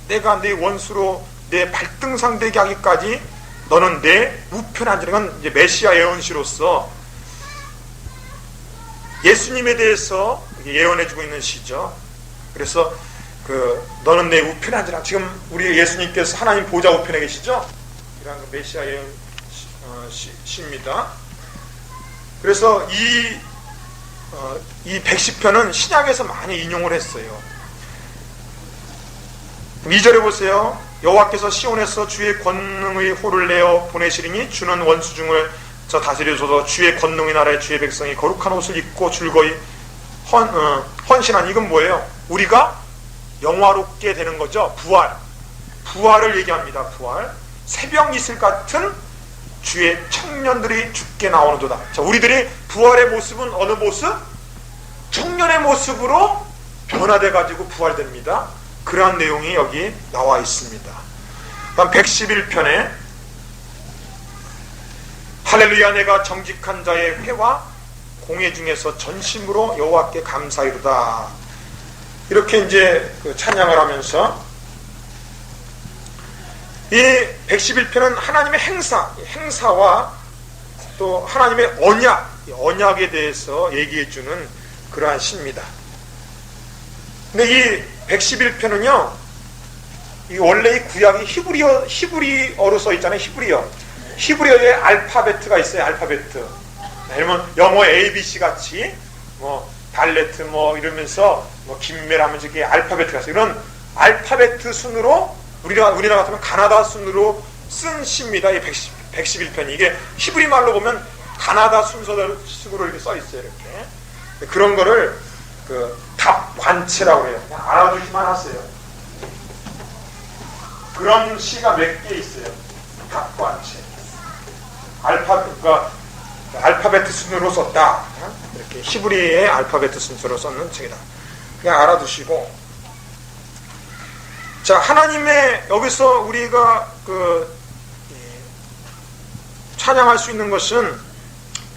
내가 내 원수로 내 발등상 되게 하기까지 너는 내 우편에 앉으는 건 이제 메시아 예언시로서 예수님에 대해서 예언해주고 있는 시죠. 그래서 너는 내 우편에 앉으라. 지금 우리 예수님께서 하나님 보좌 우편에 계시죠? 이런 메시아 예언 시입니다. 그래서 이 110편은 신약에서 많이 인용을 했어요. 2절에 보세요. 여호와께서 시온에서 주의 권능의 호를 내어 보내시리니 주는 원수 중을 저 다스려줘서 주의 권능의 나라에 주의 백성이 거룩한 옷을 입고 즐거이 헌신한. 이건 뭐예요? 우리가 영화롭게 되는 거죠. 부활을 얘기합니다. 부활. 새벽 이슬 같은 주의 청년들이 죽게 나오는도다. 자, 우리들이 부활의 모습은 어느 모습? 청년의 모습으로 변화돼 가지고 부활됩니다. 그러한 내용이 여기 나와 있습니다. 다음 111편에 할렐루야 내가 정직한 자의 회와 공회 중에서 전심으로 여호와께 감사이로다. 이렇게 이제 찬양을 하면서 이 111편은 하나님의 행사와 또 하나님의 언약에 대해서 얘기해주는 그러한 시입니다. 근데 이 111편은요, 원래 이 구약이 히브리어로 써 있잖아요. 히브리어에 알파베트가 있어요. 알파베트. 예를 영어 ABC 같이 달레트 이러면서 김멜 하면서 이게 알파베트가 있어요. 이런 알파베트 순으로 우리나라 같으면 가나다 순으로 쓴 시입니다. 이 111편이. 이게 히브리 말로 보면 가나다 순서대로 식으로 이렇게 써 있어요. 이렇게. 그런 거를 답관체라고 해요. 그냥 알아두기만 하세요. 그런 시가 몇 개 있어요. 답관체. 알파베트 순으로 썼다. 이렇게 히브리의 알파베트 순서로 썼는 책이다. 그냥 알아두시고. 자, 하나님의 여기서 우리가 찬양할 수 있는 것은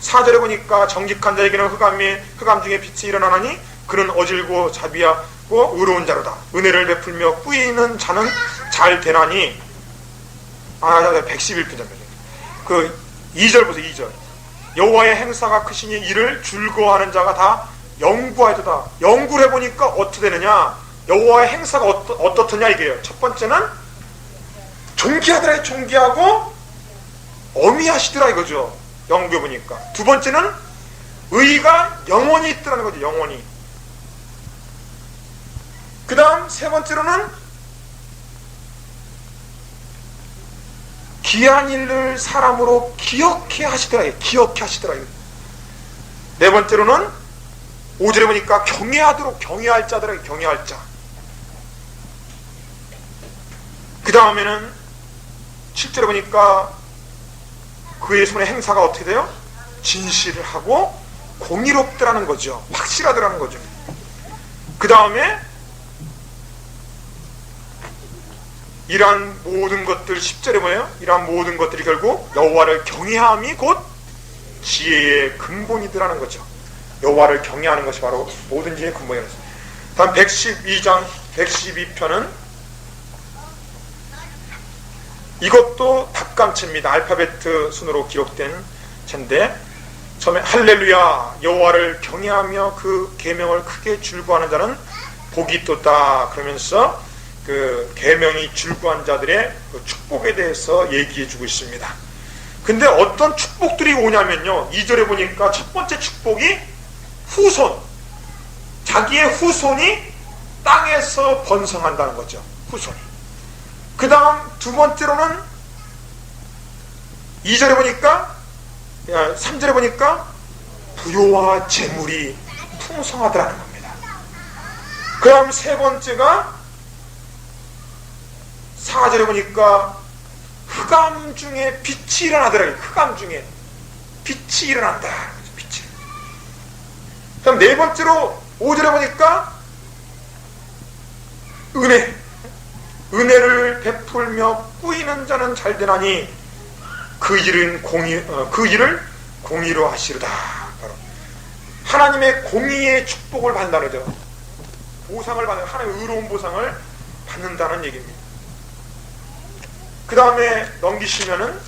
4절에 보니까 정직한 자에게는 흑암 중에 빛이 일어나나니 그는 어질고 자비하고 의로운 자로다. 은혜를 베풀며 꾸이는 자는 잘 되나니. 111편 2절 보세요. 2절. 여호와의 행사가 크시니 이를 즐거워하는 자가 다 영구하도다. 연구를 해보니까 어떻게 되느냐. 여호와의 행사가 어떻더냐 이게요. 첫 번째는 존귀하더라. 존귀하고 어미하시더라 이거죠. 영국에 보니까. 두 번째는 의가 영원히 있더라는 거죠. 영원히. 그 다음 세 번째로는 귀한 일을 사람으로 기억해 하시더라. 기억해 하시더라. 네 번째로는 5절에 보니까 경외하도록, 경외할 자더라. 경외할 자. 그 다음에는 7절에 보니까 그의 손의 행사가 어떻게 돼요? 진실을 하고 공의롭더라는 거죠. 확실하더라는 거죠. 그 다음에 이러한 모든 것들, 10절에 뭐예요? 이러한 모든 것들이 결국 여호와를 경외함이 곧 지혜의 근본이더라는 거죠. 여호와를 경외하는 것이 바로 모든 지혜의 근본이라는 거죠. 다음 112장 112편은 이것도 답감체입니다. 알파벳 순으로 기록된 체인데, 처음에 할렐루야 여호와를 경외하며 그 계명을 크게 줄구하는 자는 복이 있도다 그러면서 그 계명이 줄구한 자들의 그 축복에 대해서 얘기해 주고 있습니다. 근데 어떤 축복들이 오냐면요, 2절에 보니까 첫 번째 축복이 후손, 자기의 후손이 땅에서 번성한다는 거죠. 후손이. 그 다음 두 번째로는 2절에 보니까 3절에 보니까 부요와 재물이 풍성하더라는 겁니다. 그 다음 세 번째가 4절에 보니까 흑암 중에 빛이 일어나더라고요. 흑암 중에 빛이 일어난다. 빛이. 그다음 네 번째로 5절에 보니까 은혜를 베풀며 꾸이는 자는 잘 되나니 그 일을 공의로 하시르다. 바로 하나님의 공의의 축복을 받는다는 거죠. 보상을 받는, 하나님의 의로운 보상을 받는다는 얘기입니다. 그 다음에 넘기시면은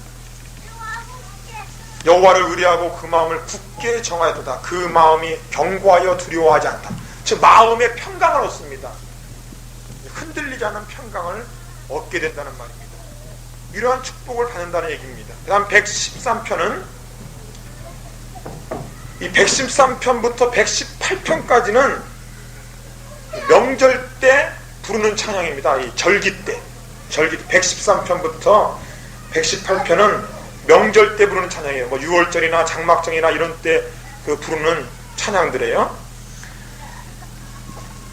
여호와를 의뢰하고 그 마음을 굳게 정하였도다. 그 마음이 견고하여 두려워하지 않다. 즉 마음의 평강을 얻습니다. 흔들리지 않는 평강을 얻게 된다는 말입니다. 이러한 축복을 받는다는 얘기입니다. 그 다음 113편은 이 113편부터 118편까지는 명절 때 부르는 찬양입니다. 이 절기 때 113편부터 118편은 명절 때 부르는 찬양이에요. 뭐 6월절이나 장막절이나 이런 때 그 부르는 찬양들이에요.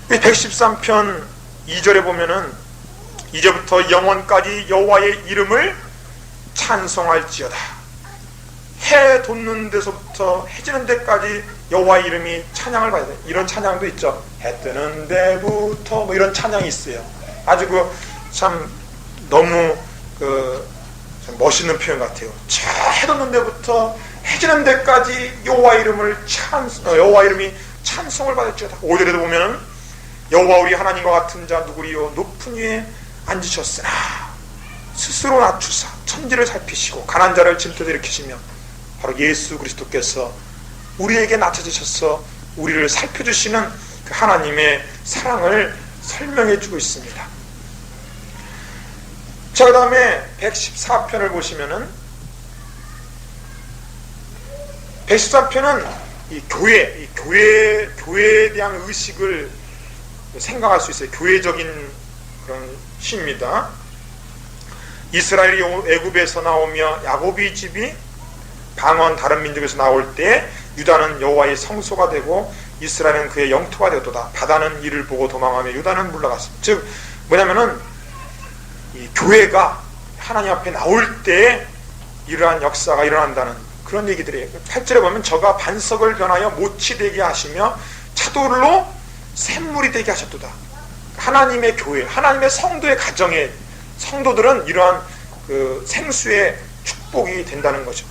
113편 2절에 보면은 이제부터 영원까지 여호와의 이름을 찬송할지어다. 해 돋는 데서부터 해 지는 데까지 여호와의 이름이 찬양을 받아야 돼. 이런 찬양도 있죠. 해 뜨는 데부터 뭐 이런 찬양이 있어요. 아주 참 너무 참 멋있는 표현 같아요. 해 돋는 데부터 해 지는 데까지 여호와 이름이 찬송을 받을지어다. 5절에도 보면은 여호와 우리 하나님과 같은 자 누구리요 높은 위에 앉으셨으나 스스로 낮추사 천지를 살피시고 가난한 자를 질투에 일으키시며 바로 예수 그리스도께서 우리에게 낮춰주셔서 우리를 살펴주시는 그 하나님의 사랑을 설명해 주고 있습니다. 자, 그 다음에 114편을 보시면은 114편은 이 교회에 대한 의식을 생각할 수 있어요. 교회적인 그런 시입니다. 이스라엘이 애굽에서 나오며 야곱의 집이 방언 다른 민족에서 나올 때 유다는 여호와의 성소가 되고 이스라엘은 그의 영토가 되었도다. 바다는 이를 보고 도망하며 유다는 물러갔습니다. 즉 뭐냐면은 이 교회가 하나님 앞에 나올 때 이러한 역사가 일어난다는 그런 얘기들이에요. 8절에 보면 저가 반석을 변하여 못이 되게 하시며 차돌로 샘물이 되게 하셨도다. 하나님의 교회, 하나님의 성도의 가정의 성도들은 이러한 그 생수의 축복이 된다는 거죠.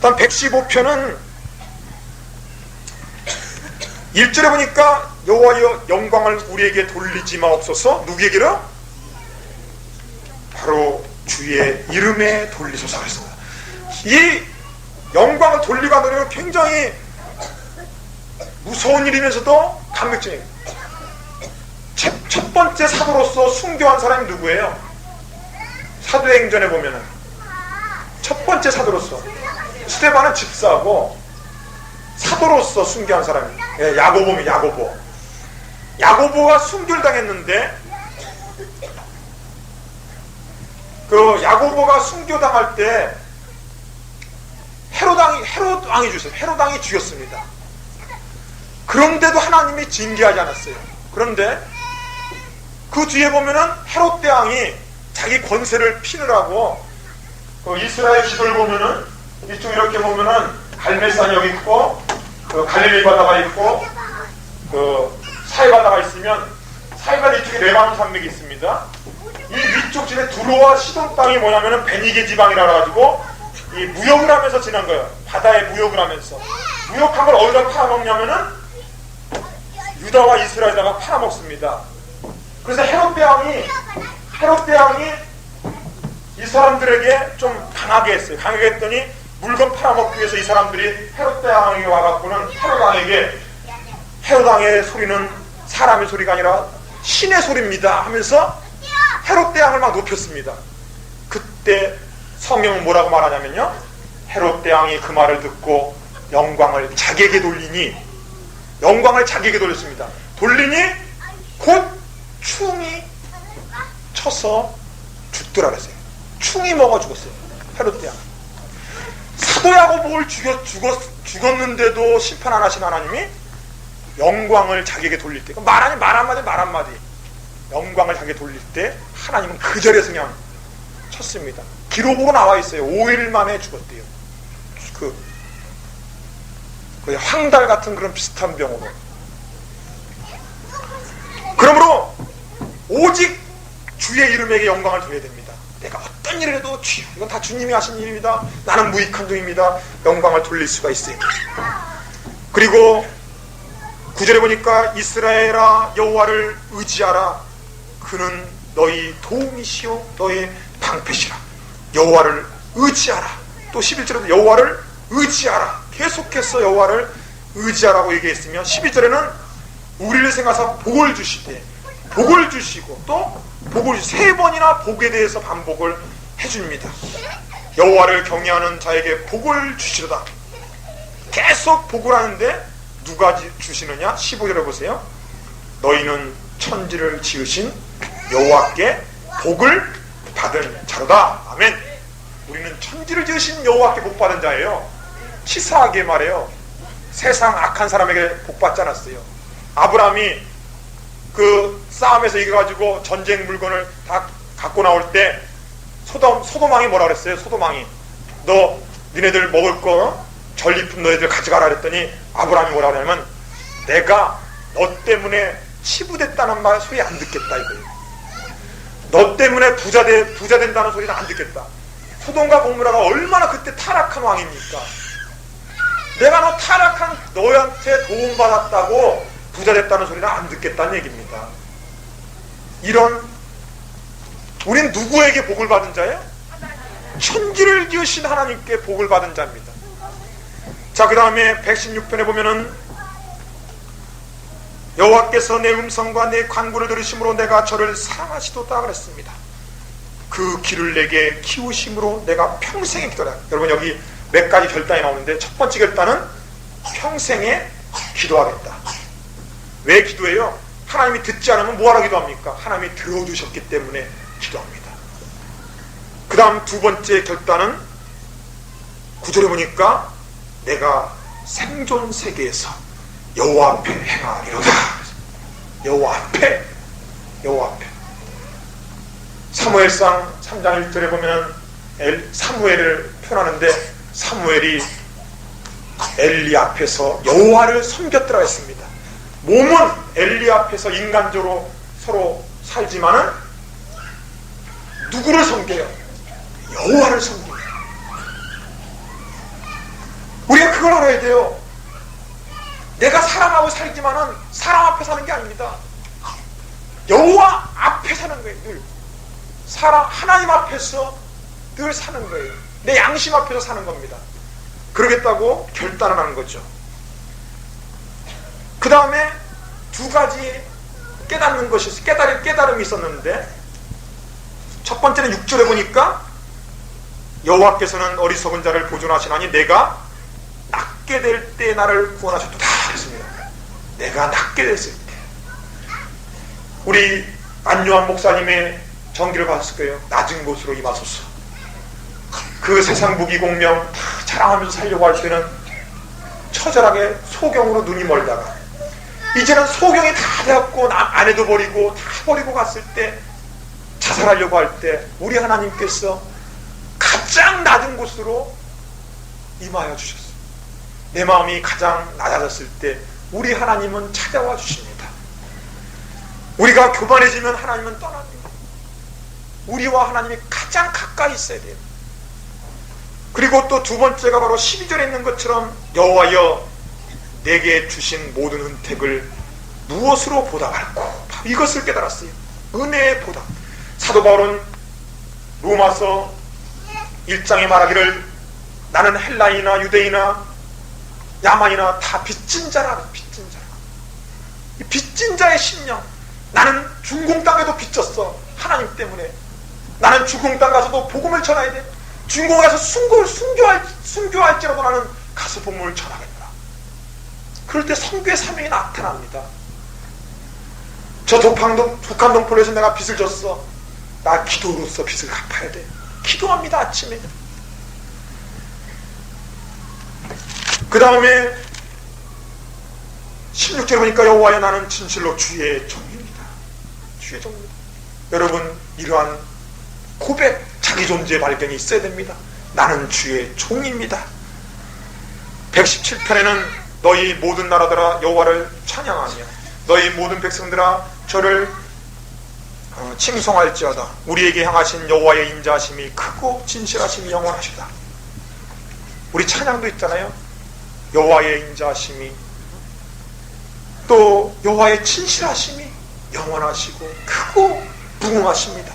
다음 115편은 1절에 보니까 여호와여 영광을 우리에게 돌리지 마옵소서. 누구에게로? 바로 주의 이름에 돌리소서 했습니다. 이 영광을 돌리고 하는 것은 굉장히 무서운 일이면서도 감격적이에요. 첫 번째 사도로서 순교한 사람이 누구예요? 사도행전에 보면은 첫 번째 사도로서 스데반은 집사고 사도로서 순교한 사람이에요. 예, 야고보가 순교를 당했는데 그 야고보가 순교당할 때 헤로당이 죽였습니다. 그런데도 하나님이 징계하지 않았어요. 그런데 그 뒤에 보면은 헤롯 대왕이 자기 권세를 피느라고 그 이스라엘 지도를 보면은 이쪽 이렇게 보면은 갈멜산이 여기 있고 그 갈릴리 바다가 있고 그 사해 바다가 있으면 사해 바다 이쪽에 레바논 산맥이 있습니다. 이 위쪽 지대 두로와 시돈 땅이 뭐냐면은 베니게 지방이라 가지고 이 무역을 하면서 지난 거예요. 바다에 무역을 하면서 무역한 걸 어디다 팔아먹냐면은 유다와 이스라엘에다가 팔아먹습니다. 그래서 헤롯 대왕이 이 사람들에게 좀 강하게 했어요. 강하게 했더니 물건 팔아먹기 위해서 이 사람들이 헤롯 대왕에게 와갖고는 헤롯 왕의 소리는 사람의 소리가 아니라 신의 소리입니다 하면서 헤롯 대왕을 막 높였습니다. 그때 성경은 뭐라고 말하냐면요, 헤롯 대왕이 그 말을 듣고 영광을 자기에게 돌렸습니다. 돌리니 곧 충이 쳐서 죽더라 그랬어요. 충이 먹어 죽었어요. 헤롯 대왕. 사도 야고보를 죽었는데도 심판 안 하신 하나님이 영광을 자기에게 돌릴 때, 말 한마디 영광을 자기에게 돌릴 때 하나님은 그 자리에서 그냥 쳤습니다. 기록으로 나와 있어요. 5일 만에 죽었대요. 그 황달 같은 그런 비슷한 병으로. 그러므로 오직 주의 이름에게 영광을 드려야 됩니다. 내가 어떤 일을 해도 주여, 이건 다 주님이 하신 일입니다. 나는 무익한 종입니다. 영광을 돌릴 수가 있어요. 그리고 9절에 보니까 이스라엘아 여호와를 의지하라. 그는 너희 도움이시오 너희 방패시라. 여호와를 의지하라. 또 11절에도 여호와를 의지하라. 계속해서 여호와를 의지하라고 얘기했으며 12절에는 우리를 생각하사 복을 주시되 복을 주시고 또 복을 3번이나 복에 대해서 반복을 해줍니다. 여호와를 경외하는 자에게 복을 주시려다. 계속 복을 하는데 누가 주시느냐? 15절에 보세요. 너희는 천지를 지으신 여호와께 복을 받은 자로다. 아멘. 우리는 천지를 지으신 여호와께 복 받은 자예요. 치사하게 말해요. 세상 악한 사람에게 복 받지 않았어요. 아브라함이 그 싸움에서 이겨가지고 전쟁 물건을 다 갖고 나올 때 소도망이 뭐라 그랬어요? 소도망이 니네들 먹을 거 전리품 너희들 가져가라 그랬더니 아브라함이 뭐라 그러냐면 내가 너 때문에 치부됐다는 말 소리 안 듣겠다 이거예요. 너 때문에 부자 된다는 소리는 안 듣겠다. 소돔과 고모라가 얼마나 그때 타락한 왕입니까? 내가 너한테 도움받았다고 부자 됐다는 소리는 안 듣겠다는 얘기입니다. 우린 누구에게 복을 받은 자예요? 천지를 지으신 하나님께 복을 받은 자입니다. 자, 그 다음에 116편에 보면은 여호와께서 내 음성과 내 간구를 들으심으로 내가 저를 사랑하시도다 그랬습니다. 그 길을 내게 키우심으로 내가 평생에 기도하라. 여러분 여기 몇 가지 결단이 나오는데 첫 번째 결단은 평생에 기도하겠다. 왜 기도해요? 하나님이 듣지 않으면 뭐하러 기도합니까? 하나님이 들어주셨기 때문에 기도합니다. 그 다음 두 번째 결단은 9절에 보니까 내가 생존 세계에서 여호와 앞에 행하리로다. 여호와 앞에 사무엘상 3장 1절에 보면 사무엘을 표현하는데 사무엘이 엘리 앞에서 여호와를 섬겼더라 했습니다. 몸은 엘리 앞에서 인간적으로 서로 살지만은 누구를 섬겨요? 여호와를 섬겨요. 우리가 그걸 알아야 돼요. 내가 사람하고 살지만은 사람 앞에 사는 게 아닙니다. 여호와 앞에 사는 거예요. 늘 하나님 앞에서 늘 사는 거예요. 내 양심 앞에서 사는 겁니다. 그러겠다고 결단을 하는 거죠. 그 다음에 두 가지 깨달음이 있었는데 첫 번째는 6절에 보니까 여호와께서는 어리석은 자를 보존하시나니 내가 낫게 될 때 나를 구원하셨도다 했습니다. 내가 낫게 됐을 때. 우리 안요한 목사님의 전기를 받았을 거예요. 낮은 곳으로 임하소서. 그 세상 무기공명 다 자랑하면서 살려고 할 때는 처절하게 소경으로 눈이 멀다가 이제는 소경이 다 되었고 아내도 버리고 다 버리고 갔을 때 자살하려고 할 때 우리 하나님께서 가장 낮은 곳으로 임하여 주셨어요. 내 마음이 가장 낮아졌을 때 우리 하나님은 찾아와 주십니다. 우리가 교만해지면 하나님은 떠납니다. 우리와 하나님이 가장 가까이 있어야 돼요. 그리고 또 두 번째가 바로 12절에 있는 것처럼 여호와여 내게 주신 모든 은택을 무엇으로 보답할꼬? 이것을 깨달았어요. 은혜의 보답. 사도 바울은 로마서 1장에 말하기를 나는 헬라이나 유대이나 야만이나 다 빚진 자라. 빚진 자라. 이 빚진 자의 심령. 나는 중공 땅에도 빚졌어. 하나님 때문에. 나는 중공 땅 가서도 복음을 전해야 돼. 중공에 가서 순교할지라도 나는 가서 복음을 전하겠다. 그럴 때 선교의 사명이 나타납니다. 저 북한동포에서 내가 빚을 졌어. 나 기도로서 빚을 갚아야 돼. 기도합니다. 아침에. 그 다음에 16절에 보니까 여호와여 나는 진실로 주의 종입니다. 주의 종입니다. 여러분 이러한 고백, 자기 존재의 발견이 있어야 됩니다. 나는 주의 종입니다. 117편에는 너희 모든 나라들아 여호와를 찬양하며 너희 모든 백성들아 저를 칭송할지어다. 우리에게 향하신 여호와의 인자하심이 크고 진실하심이 영원하시다. 우리 찬양도 있잖아요. 여호와의 인자하심이 또 여호와의 진실하심이 영원하시고 크고 무궁하십니다.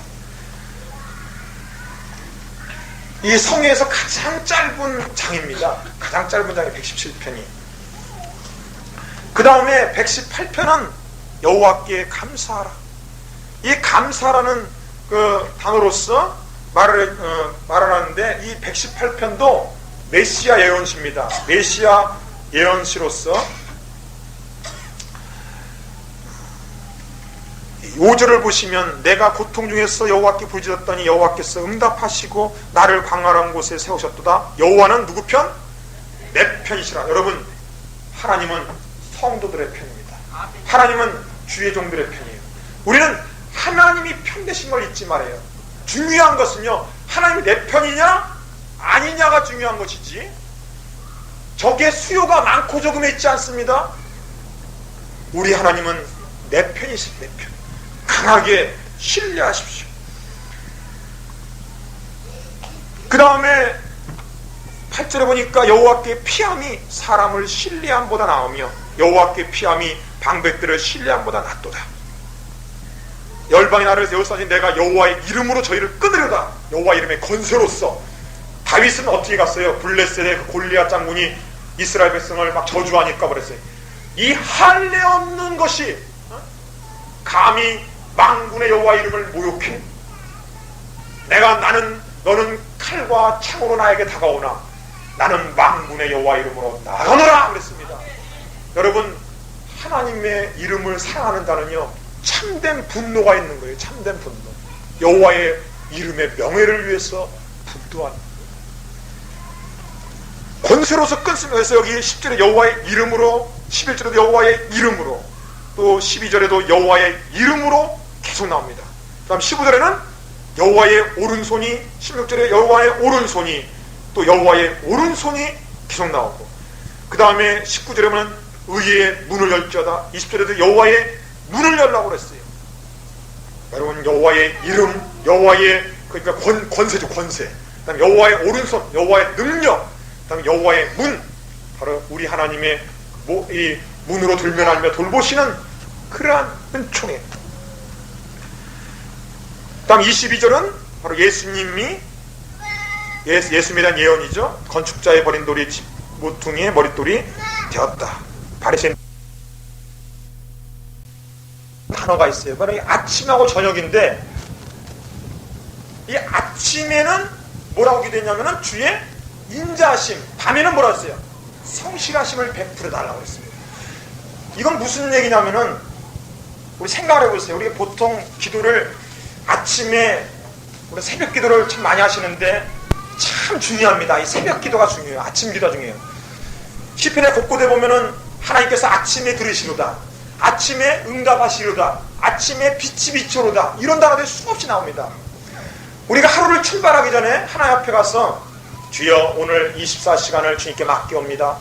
이 성경에서 가장 짧은 장입니다. 가장 짧은 장이 117편이. 그 다음에 118편은 여호와께 감사하라. 이 감사라는 그 단어로서 말을 하는데 이 118편도 메시아 예언시입니다. 메시아 예언시로서 5절을 보시면 내가 고통 중에서 여호와께 부르짖었더니 여호와께서 응답하시고 나를 광활한 곳에 세우셨도다. 여호와는 누구 편? 내 편이시라. 여러분 하나님은 성도들의 편입니다. 하나님은 주의 종들의 편이에요. 우리는 하나님이 편 되신 걸 잊지 말아요. 중요한 것은요 하나님이 내 편이냐 아니냐가 중요한 것이지 저게 수요가 많고 적음에 있지 않습니다. 우리 하나님은 내 편이십니다. 내 편. 강하게 신뢰하십시오. 그 다음에 8절에 보니까 여호와께 피함이 사람을 신뢰함보다 나으며 여호와께 피함이 방백들을 신뢰함보다 낫도다. 열방이 나를 세웠으니 내가 여호와의 이름으로 저희를 끊으려다. 여호와 이름의 건세로서. 다윗은 어떻게 갔어요? 블레셋의 그 골리앗 장군이 이스라엘 백성을 막 저주하니까 그랬어요. 이 할례 없는 것이 감히 망군의 여호와 이름을 모욕해. 너는 칼과 창으로 나에게 다가오나 나는 망군의 여호와 이름으로 나가노라 그랬습니다. 여러분 하나님의 이름을 사랑하는 자는요 참된 분노가 있는 거예요. 참된 분노. 여호와의 이름의 명예를 위해서 분노하는 권세로서 끊습니다. 그래서 여기 10절에 여호와의 이름으로, 11절에도 여호와의 이름으로, 또 12절에도 여호와의 이름으로 계속 나옵니다. 그 다음 15절에는 여호와의 오른손이, 16절에 여호와의 오른손이, 또 여호와의 오른손이 계속 나오고, 그 다음에 19절에는 의의 문을 열지어다. 20절에도 여호와의 문을 열라고 그랬어요. 여러분 여호와의 이름, 여호와의 그러니까 권세죠. 권세. 그 다음에 여호와의 오른손, 여호와의 능력, 그 다음에 여호와의 문, 바로 우리 하나님의 이 문으로 들면하며 돌보시는 그러한 은총에. 그 다음 22절은 바로 예수님이 예수님에 대한 예언이죠. 건축자의 버린 돌이 모퉁이의 머릿돌이 되었다. 바리새인 단어가 있어요. 바로 아침하고 저녁인데 이 아침에는 뭐라고 기도했냐면은 주의 인자하심, 밤에는 뭐라 했어요? 성실하심을 베풀어 달라고 했습니다. 이건 무슨 얘기냐면은 우리 생각을 해보세요. 우리가 보통 기도를 아침에 우리 새벽 기도를 참 많이 하시는데 참 중요합니다. 이 새벽 기도가 중요해요. 아침 기도가 중요해요. 시편의 곳곳에 보면은 하나님께서 아침에 들으시로다, 아침에 응답하시로다, 아침에 빛이 비춰로다, 이런 단어들이 수없이 나옵니다. 우리가 하루를 출발하기 전에 하나님 앞에 가서 주여 오늘 24시간을 주님께 맡겨옵니다.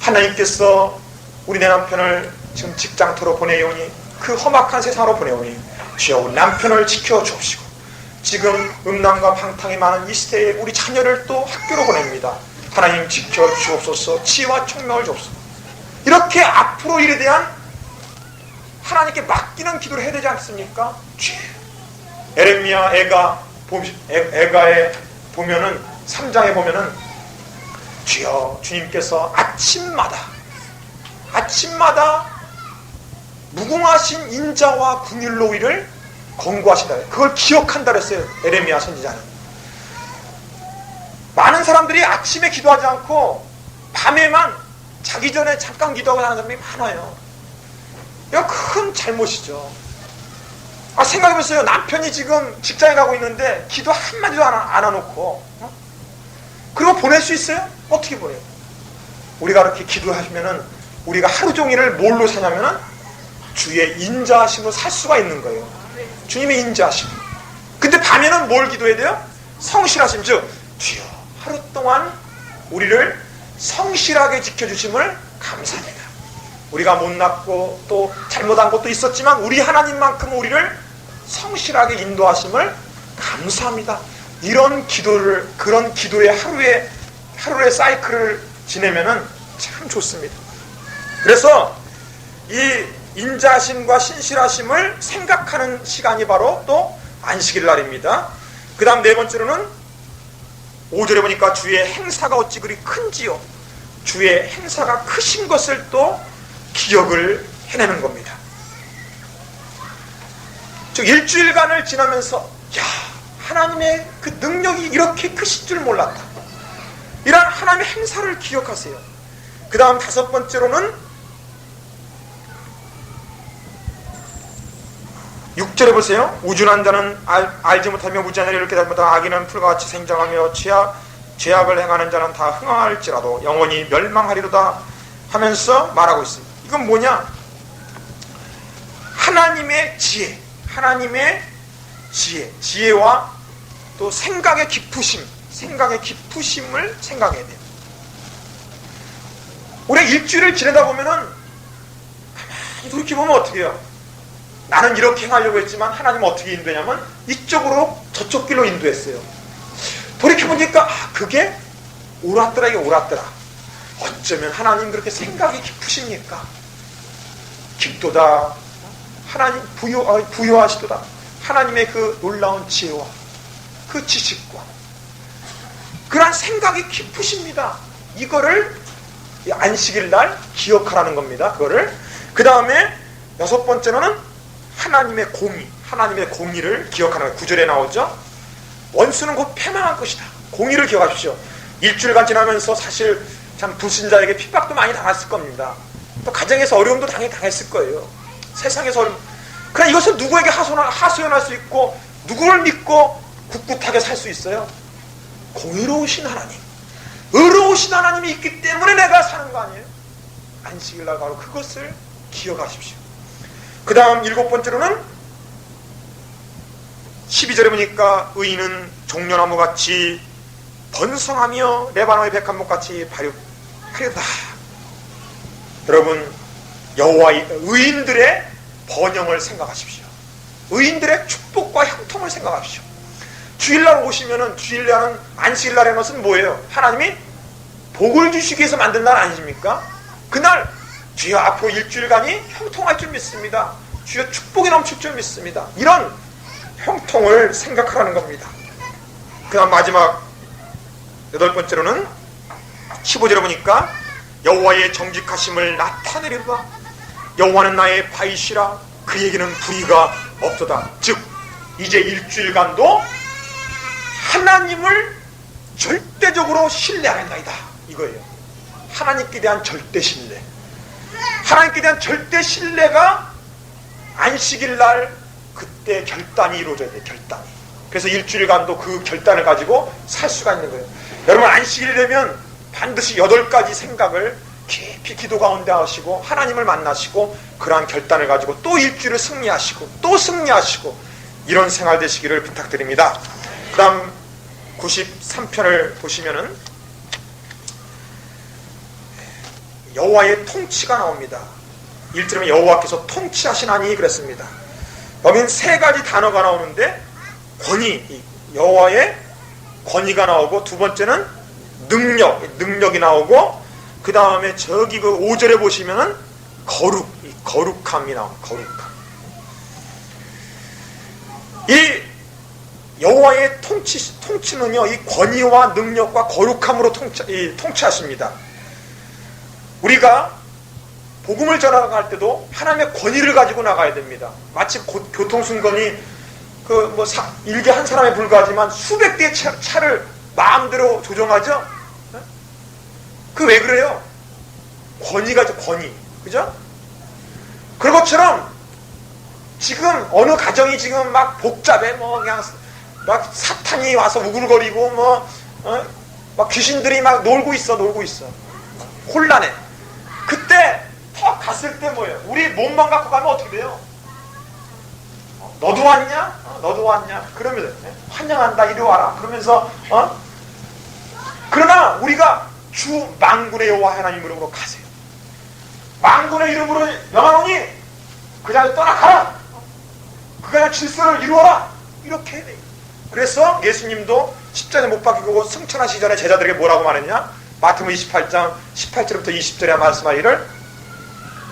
하나님께서 우리 내 남편을 지금 직장터로 보내오니 그 험악한 세상으로 보내오니 주여 우리 남편을 지켜주옵시고 지금 음란과 방탕이 많은 이 시대에 우리 자녀를 또 학교로 보냅니다. 하나님 지켜주옵소서. 지혜와 총명을 주옵소서. 이렇게 앞으로 일에 대한 하나님께 맡기는 기도를 해야 되지 않습니까? 에레미야 에가에 보면은 3장에 보면은 주여 주님께서 아침마다 무궁하신 인자와 긍휼로 우리를 권고하신다. 그걸 기억한다 그랬어요. 에레미야 선지자는. 많은 사람들이 아침에 기도하지 않고 밤에만 자기 전에 잠깐 기도하고 하는 사람이 많아요. 이거 큰 잘못이죠. 생각해보세요. 남편이 지금 직장에 가고 있는데 기도 한마디도 안 해놓고 그리고 보낼 수 있어요? 어떻게 보내요? 우리가 그렇게 기도하시면은 우리가 하루 종일을 뭘로 사냐면은 주의 인자하심으로 살 수가 있는 거예요. 주님의 인자하심. 근데 밤에는 뭘 기도해야 돼요? 성실하심. 즉 주여 하루 동안 우리를 성실하게 지켜주심을 감사합니다. 우리가 못났고 또 잘못한 것도 있었지만 우리 하나님만큼 우리를 성실하게 인도하심을 감사합니다. 이런 기도를, 그런 기도의 하루의 사이클을 지내면은 참 좋습니다. 그래서 이 인자하심과 신실하심을 생각하는 시간이 바로 또 안식일 날입니다. 그 다음 네 번째로는 5절에 보니까 주의 행사가 어찌 그리 큰지요. 주의 행사가 크신 것을 또 기억을 해내는 겁니다. 즉 일주일간을 지나면서 하나님의 그 능력이 이렇게 크신 줄 몰랐다. 이런 하나님의 행사를 기억하세요. 그 다음 다섯 번째로는 6절에 보세요. 우준한 자는 알지 못하며 무지하느니 이렇게 잘못한 악인은 풀과 같이 생장하며 죄악을 행하는 자는 다 흥황할지라도 영원히 멸망하리로다 하면서 말하고 있습니다. 이건 뭐냐? 하나님의 지혜, 하나님의 지혜와 또 생각의 깊으심을 생각해야 돼요. 우리 일주일을 지내다 보면은 가만히 돌이켜보면 어떻게 해요? 나는 이렇게 행하려고 했지만 하나님은 어떻게 인도했냐면 이쪽으로 저쪽 길로 인도했어요. 돌이켜보니까 그게 옳았더라. 이게 옳았더라. 어쩌면 하나님 그렇게 생각이 깊으십니까? 깊도다. 하나님 부여하시도다. 하나님의 그 놀라운 지혜와 그 지식과 그러한 생각이 깊으십니다. 이거를 안식일 날 기억하라는 겁니다. 그거를. 그 다음에 여섯 번째로는 하나님의 공의를 기억하는 거예요. 9절에 나오죠. 원수는 곧 패망할 것이다. 공의를 기억하십시오. 일주일간 지나면서 사실 참 불신자에게 핍박도 많이 당했을 겁니다. 또 가정에서 어려움도 당했을 거예요. 세상에서 어려움. 그러나 이것을 누구에게 하소연할 수 있고 누구를 믿고 굳굳하게 살 수 있어요? 공의로우신 하나님, 의로우신 하나님이 있기 때문에 내가 사는 거 아니에요? 안식일 날 바로 그것을 기억하십시오. 그 다음 일곱 번째로는 12절에 보니까 의인은 종려나무같이 번성하며 레바논의 백합목같이 발육하려다. 여러분, 여호와의 의인들의 번영을 생각하십시오. 의인들의 축복과 형통을 생각하십시오. 주일날 오시면은, 주일날은 안식일날의 것은 뭐예요? 하나님이 복을 주시기 위해서 만든 날 아니십니까? 그날 주여 앞으로 일주일간이 형통할 줄 믿습니다. 주여 축복이 넘칠 줄 믿습니다. 이런 형통을 생각하라는 겁니다. 그 다음 마지막 여덟 번째로는 15절에 보니까 여호와의 정직하심을 나타내리라. 여호와는 나의 바위시라. 그에게는 불의가 없도다. 즉 이제 일주일간도 하나님을 절대적으로 신뢰하겠나이다 이거예요. 하나님께 대한 절대 신뢰. 하나님께 대한 절대 신뢰가 안식일 날 그때 결단이 이루어져야 돼요. 결단이. 그래서 일주일간도 그 결단을 가지고 살 수가 있는 거예요. 여러분, 안식일이 되면 반드시 8가지 생각을 깊이 기도 가운데 하시고 하나님을 만나시고 그러한 결단을 가지고 또 일주일을 승리하시고 또 승리하시고 이런 생활 되시기를 부탁드립니다. 그 다음 93편을 보시면은 여호와의 통치가 나옵니다. 1절에 여호와께서 통치하시나니 그랬습니다. 여기는 3가지 단어가 나오는데 권위, 여호와의 권위가 나오고, 두 번째는 능력이 나오고, 그 다음에 저기 그 5절에 보시면은 거룩함이 나옵니다. 거룩함. 이 여호와의 통치는요, 이 권위와 능력과 거룩함으로 통치하십니다. 우리가 복음을 전하갈 때도 하나님의 권위를 가지고 나가야 됩니다. 마치 교통순건이 일개 한 사람에 불과하지만 수백 대의 차를 마음대로 조정하죠? 그 왜 그래요? 권위가죠, 권위. 그죠? 그런 것처럼 지금 어느 가정이 지금 막 복잡해, 그냥 막 사탄이 와서 우글거리고, 막 귀신들이 막 놀고 있어. 혼란해. 그때 턱 갔을 때 뭐예요? 우리 몸만 갖고 가면 어떻게 돼요? 너도 왔냐? 너도 왔냐? 그러면 환영한다, 이리 와라. 그러면서 그러나 우리가 주 만군의 여호와 하나님 이름으로 가세요. 만군의 이름으로 명하노니 그 자리에 떠나가라. 그가 질서를 이루어라. 이렇게 해야 돼요. 그래서 예수님도 십자가에 못 박히고 승천하시기 전에 제자들에게 뭐라고 말했냐? 마태복음 28장 18절부터 20절에 말씀하기를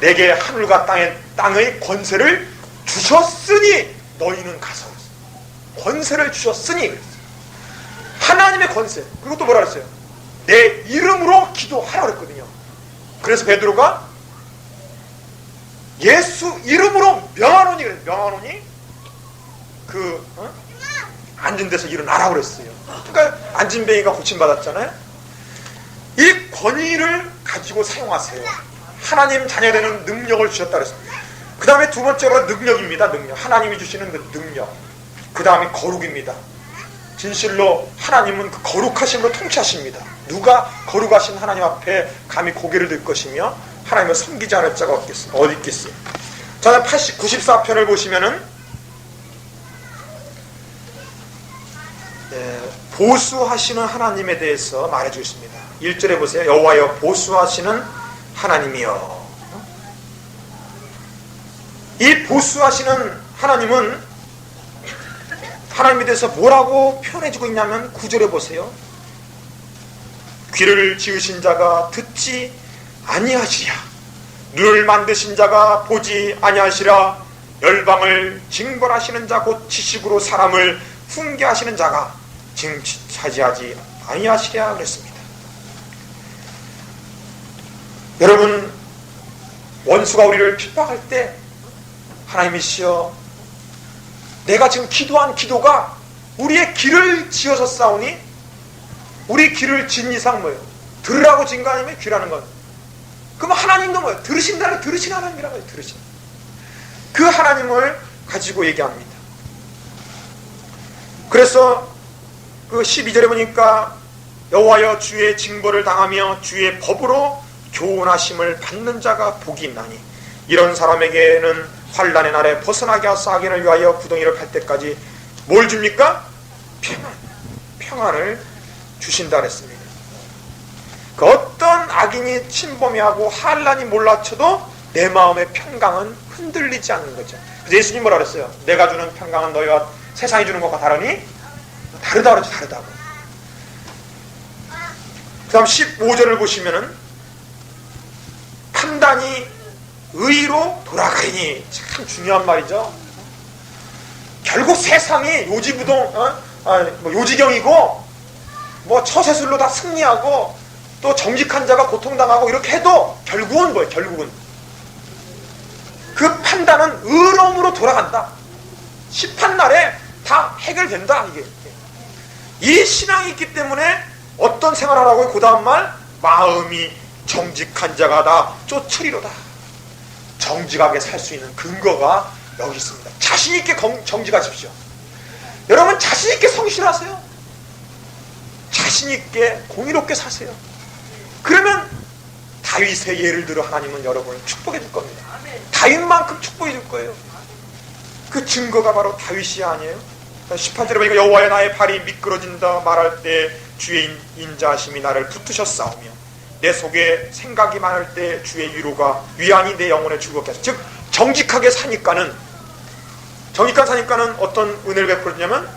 내게 하늘과 땅의 권세를 주셨으니 너희는 가서. 권세를 주셨으니 그랬어요. 하나님의 권세. 그리고 또 뭐라 그랬어요? 내 이름으로 기도하라 그랬거든요. 그래서 베드로가 예수 이름으로 명하노니 그랬어요. 명하노니 앉은 데서 일어나라 그랬어요. 그러니까 안진뱅이가 고침받았잖아요. 이 권위를 가지고 사용하세요. 하나님 자녀되는 능력을 주셨다 그랬습니다. 그 다음에 두 번째로 능력입니다. 능력. 하나님이 주시는 그 능력. 그 다음에 거룩입니다. 진실로 하나님은 그 거룩하심으로 통치하십니다. 누가 거룩하신 하나님 앞에 감히 고개를 들 것이며 하나님을 섬기지 않을 자가 어디 있겠어요. 자, 94편을 보시면은 보수하시는 하나님에 대해서 말해주고 있습니다. 1절에 보세요. 여호와여 보수하시는 하나님이여. 이 보수하시는 하나님은 하나님에 대해서 뭐라고 표현해주고 있냐면 9절에 보세요. 귀를 지으신 자가 듣지 아니하시랴. 눈을 만드신 자가 보지 아니하시랴. 열방을 징벌하시는 자 곧 지식으로 사람을 훈계하시는 자가 징차지하지 아니하시랴 그랬습니다. 여러분, 원수가 우리를 핍박할 때 하나님이시여 내가 지금 기도한 기도가 우리의 길을 지어서 싸우니 우리 길을 진 이상 뭐예요? 들으라고 진 거 아니면 귀라는 건. 그럼 하나님도 뭐예요? 들으신다는 들으신 하나님이라고 해요. 들으신. 그 하나님을 가지고 얘기합니다. 그래서 그 12절에 보니까 여호와여 주의 징벌을 당하며 주의 법으로 교훈하심을 받는 자가 복이 있나니 이런 사람에게는 환난의 날에 벗어나게 하사 악인을 위하여 구덩이를 팔 때까지 뭘 줍니까? 평안을 주신다 그랬습니다. 그 어떤 악인이 침범하고 환난이 몰라쳐도 내 마음의 평강은 흔들리지 않는 거죠. 그래서 예수님 뭐라 그랬어요? 내가 주는 평강은 너희가 세상이 주는 것과 다르니? 다르다 그러죠. 다르다고. 그 다음 15절을 보시면은 판단이 의로 돌아가리니. 참 중요한 말이죠. 결국 세상이 요지부동 요지경이고 처세술로 다 승리하고 또 정직한 자가 고통당하고 이렇게 해도 결국은 뭐예요? 결국은 그 판단은 의로움으로 돌아간다. 심판날에 다 해결된다. 이게 이 신앙이 있기 때문에 어떤 생활하라고요? 그 다음 말, 마음이 정직한 자가 다 쫓으리로다. 정직하게 살 수 있는 근거가 여기 있습니다. 자신있게 정직하십시오. 여러분 자신있게 성실하세요. 자신있게 공의롭게 사세요. 그러면 다윗의 예를 들어 하나님은 여러분을 축복해 줄 겁니다. 다윗만큼 축복해 줄 거예요. 그 증거가 바로 다윗이 아니에요? 18절에 보니까 여호와여 나의 발이 미끄러진다 말할 때 주의 인자하심이 나를 붙드셨사오며 내 속에 생각이 많을 때 주의 위안이 내 영혼에 즐겁게 하소서. 즉 정직하게 사니까는 어떤 은혜를 베풀었냐면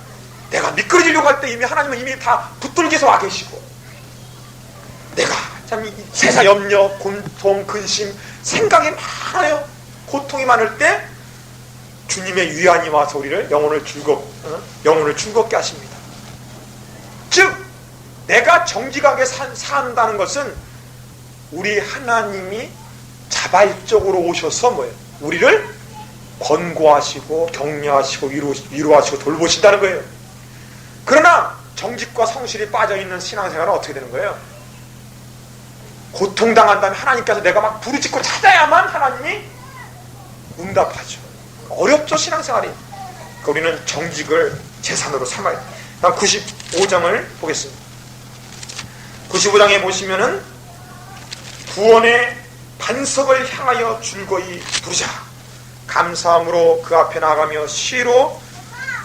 내가 미끄러지려고 할 때 이미 하나님은 이미 다 붙들기서 와 계시고 내가 참 세상 염려, 고통, 근심, 생각이 많아요. 고통이 많을 때 주님의 위안이 와서 우리를 영혼을 즐겁게 하십니다. 즉 내가 정직하게 산다는 것은 우리 하나님이 자발적으로 오셔서 뭐예요? 우리를 권고하시고 격려하시고 위로하시고 돌보신다는 거예요. 그러나 정직과 성실이 빠져있는 신앙생활은 어떻게 되는 거예요? 고통당한다면 하나님께서 내가 막 부르짖고 찾아야만 하나님이 응답하죠. 어렵죠, 신앙생활이. 우리는 정직을 재산으로 삼아야 돼요. 다음 95장을 보겠습니다. 95장에 보시면은 구원의 반석을 향하여 즐거이 부르자. 감사함으로 그 앞에 나가며 시로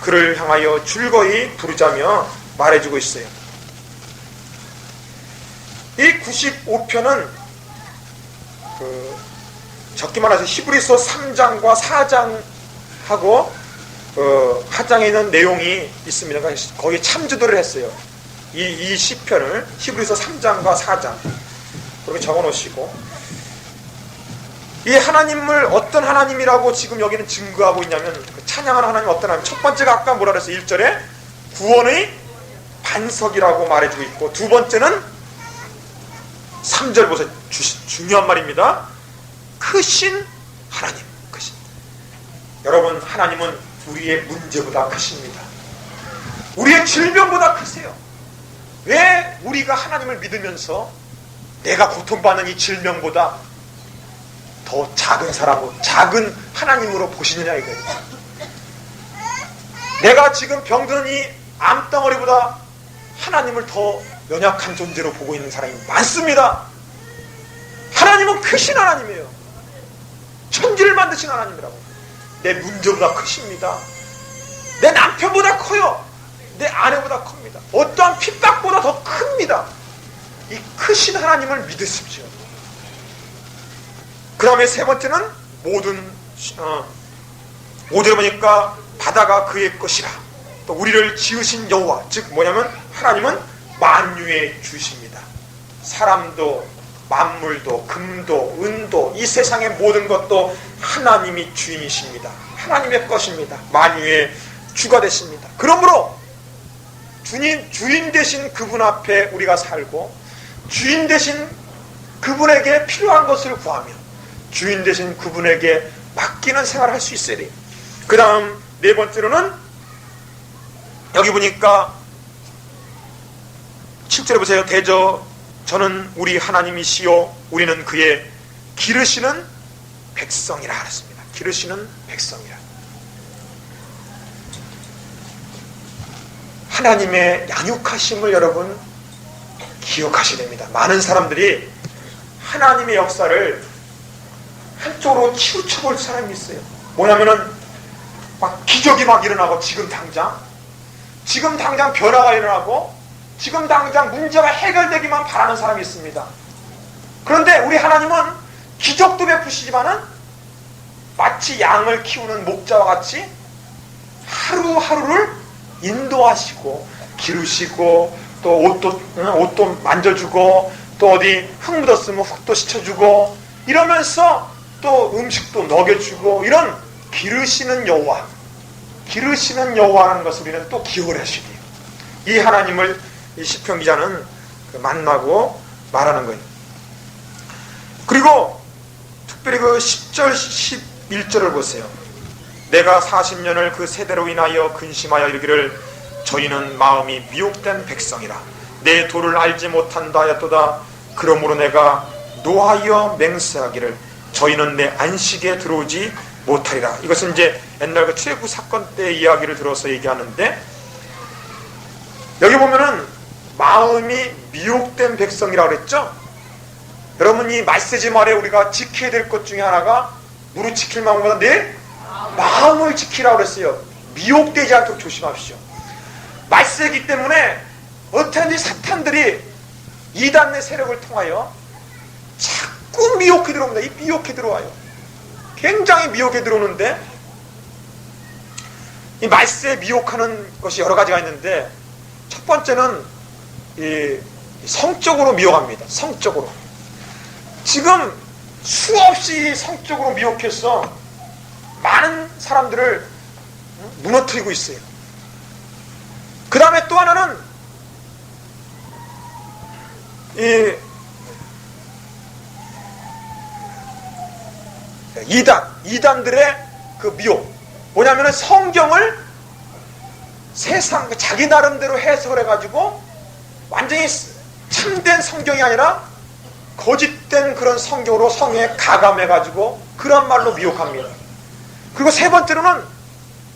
그를 향하여 즐거이 부르자며 말해주고 있어요. 이 95편은 적게 말해서 히브리서 3장과 4장하고 하장에 있는 내용이 있습니다. 거기에 참조들을 했어요. 이 시편을 히브리서 3장과 4장 그렇게 적어 놓으시고, 이 하나님을 어떤 하나님이라고 지금 여기는 증거하고 있냐면, 찬양하는 하나님 어떤 하나님, 첫 번째가 아까 뭐라 그랬어요? 1절에 구원의 반석이라고 말해주고 있고, 두 번째는 3절 보세요. 중요한 말입니다. 크신 하나님, 크신. 여러분, 하나님은 우리의 문제보다 크십니다. 우리의 질병보다 크세요. 왜 우리가 하나님을 믿으면서 내가 고통받는 이 질병보다 더 작은 사람으로, 작은 하나님으로 보시느냐 이거예요. 내가 지금 병드는 이 암덩어리보다 하나님을 더 연약한 존재로 보고 있는 사람이 많습니다. 하나님은 크신 하나님이에요. 천지를 만드신 하나님이라고. 내 문제보다 크십니다. 내 남편보다 커요. 내 아내보다 큽니다. 어떠한 핍박보다 더 큽니다. 이 크신 하나님을 믿으십시오. 그 다음에 세 번째는 모든 5절에 보니까 바다가 그의 것이라. 또 우리를 지으신 여호와, 즉 뭐냐면 하나님은 만유의 주십니다. 사람도 만물도 금도 은도 이 세상의 모든 것도 하나님이 주인이십니다. 하나님의 것입니다. 만유의 주가 되십니다. 그러므로 주인 되신 그분 앞에 우리가 살고, 주인 되신 그분에게 필요한 것을 구하며, 주인 되신 그분에게 맡기는 생활을 할 수 있어야 돼요. 그 다음 네 번째로는 여기 보니까 7절에 보세요. 대저 저는 우리 하나님이시요 우리는 그의 기르시는 백성이라 하셨습니다. 기르시는 백성이라. 하나님의 양육하심을 여러분 기억하셔야 됩니다. 많은 사람들이 하나님의 역사를 한쪽으로 치우쳐볼 사람이 있어요. 뭐냐면은 막 기적이 막 일어나고, 지금 당장 변화가 일어나고, 지금 당장 문제가 해결되기만 바라는 사람이 있습니다. 그런데 우리 하나님은 기적도 베푸시지만은 마치 양을 키우는 목자와 같이 하루하루를 인도하시고 기르시고, 또 옷도 만져주고, 또 어디 흙 묻었으면 흙도 씻어주고, 이러면서 또 음식도 먹여주고, 이런 기르시는 여호와라는 것을 우리는 또 기억을 하셔야 돼요. 이 하나님을 이 시편 기자는 만나고 말하는 거예요. 그리고 특별히 그 10절 11절을 보세요. 내가 40년을 그 세대로 인하여 근심하여 이르기를 저희는 마음이 미혹된 백성이라 내 도를 알지 못한다 하였도다. 그러므로 내가 노하여 맹세하기를 저희는 내 안식에 들어오지 못하리라. 이것은 이제 옛날 그 출애굽 사건 때 이야기를 들어서 얘기하는데, 여기 보면은 마음이 미혹된 백성이라고 그랬죠. 여러분, 이 말세지 말에 우리가 지켜야 될 것 중에 하나가 무릇 지킬 마음보다 내 마음을 지키라고 그랬어요. 미혹되지 않도록 조심하십시오. 말세기 때문에 어떻게든지 사탄들이 이단의 세력을 통하여 자꾸 미혹해 들어옵니다. 이 미혹해 들어와요. 굉장히 미혹해 들어오는데, 이 말세에 미혹하는 것이 여러 가지가 있는데, 첫 번째는 이 성적으로 미혹합니다. 성적으로. 지금 수없이 성적으로 미혹해서 많은 사람들을 무너뜨리고 있어요. 그 다음에 또 하나는 이단들의 그 미혹. 뭐냐면은 성경을 세상 자기 나름대로 해석을 해가지고 완전히 참된 성경이 아니라 거짓된 그런 성경으로 성에 가감해가지고 그런 말로 미혹합니다. 그리고 세 번째로는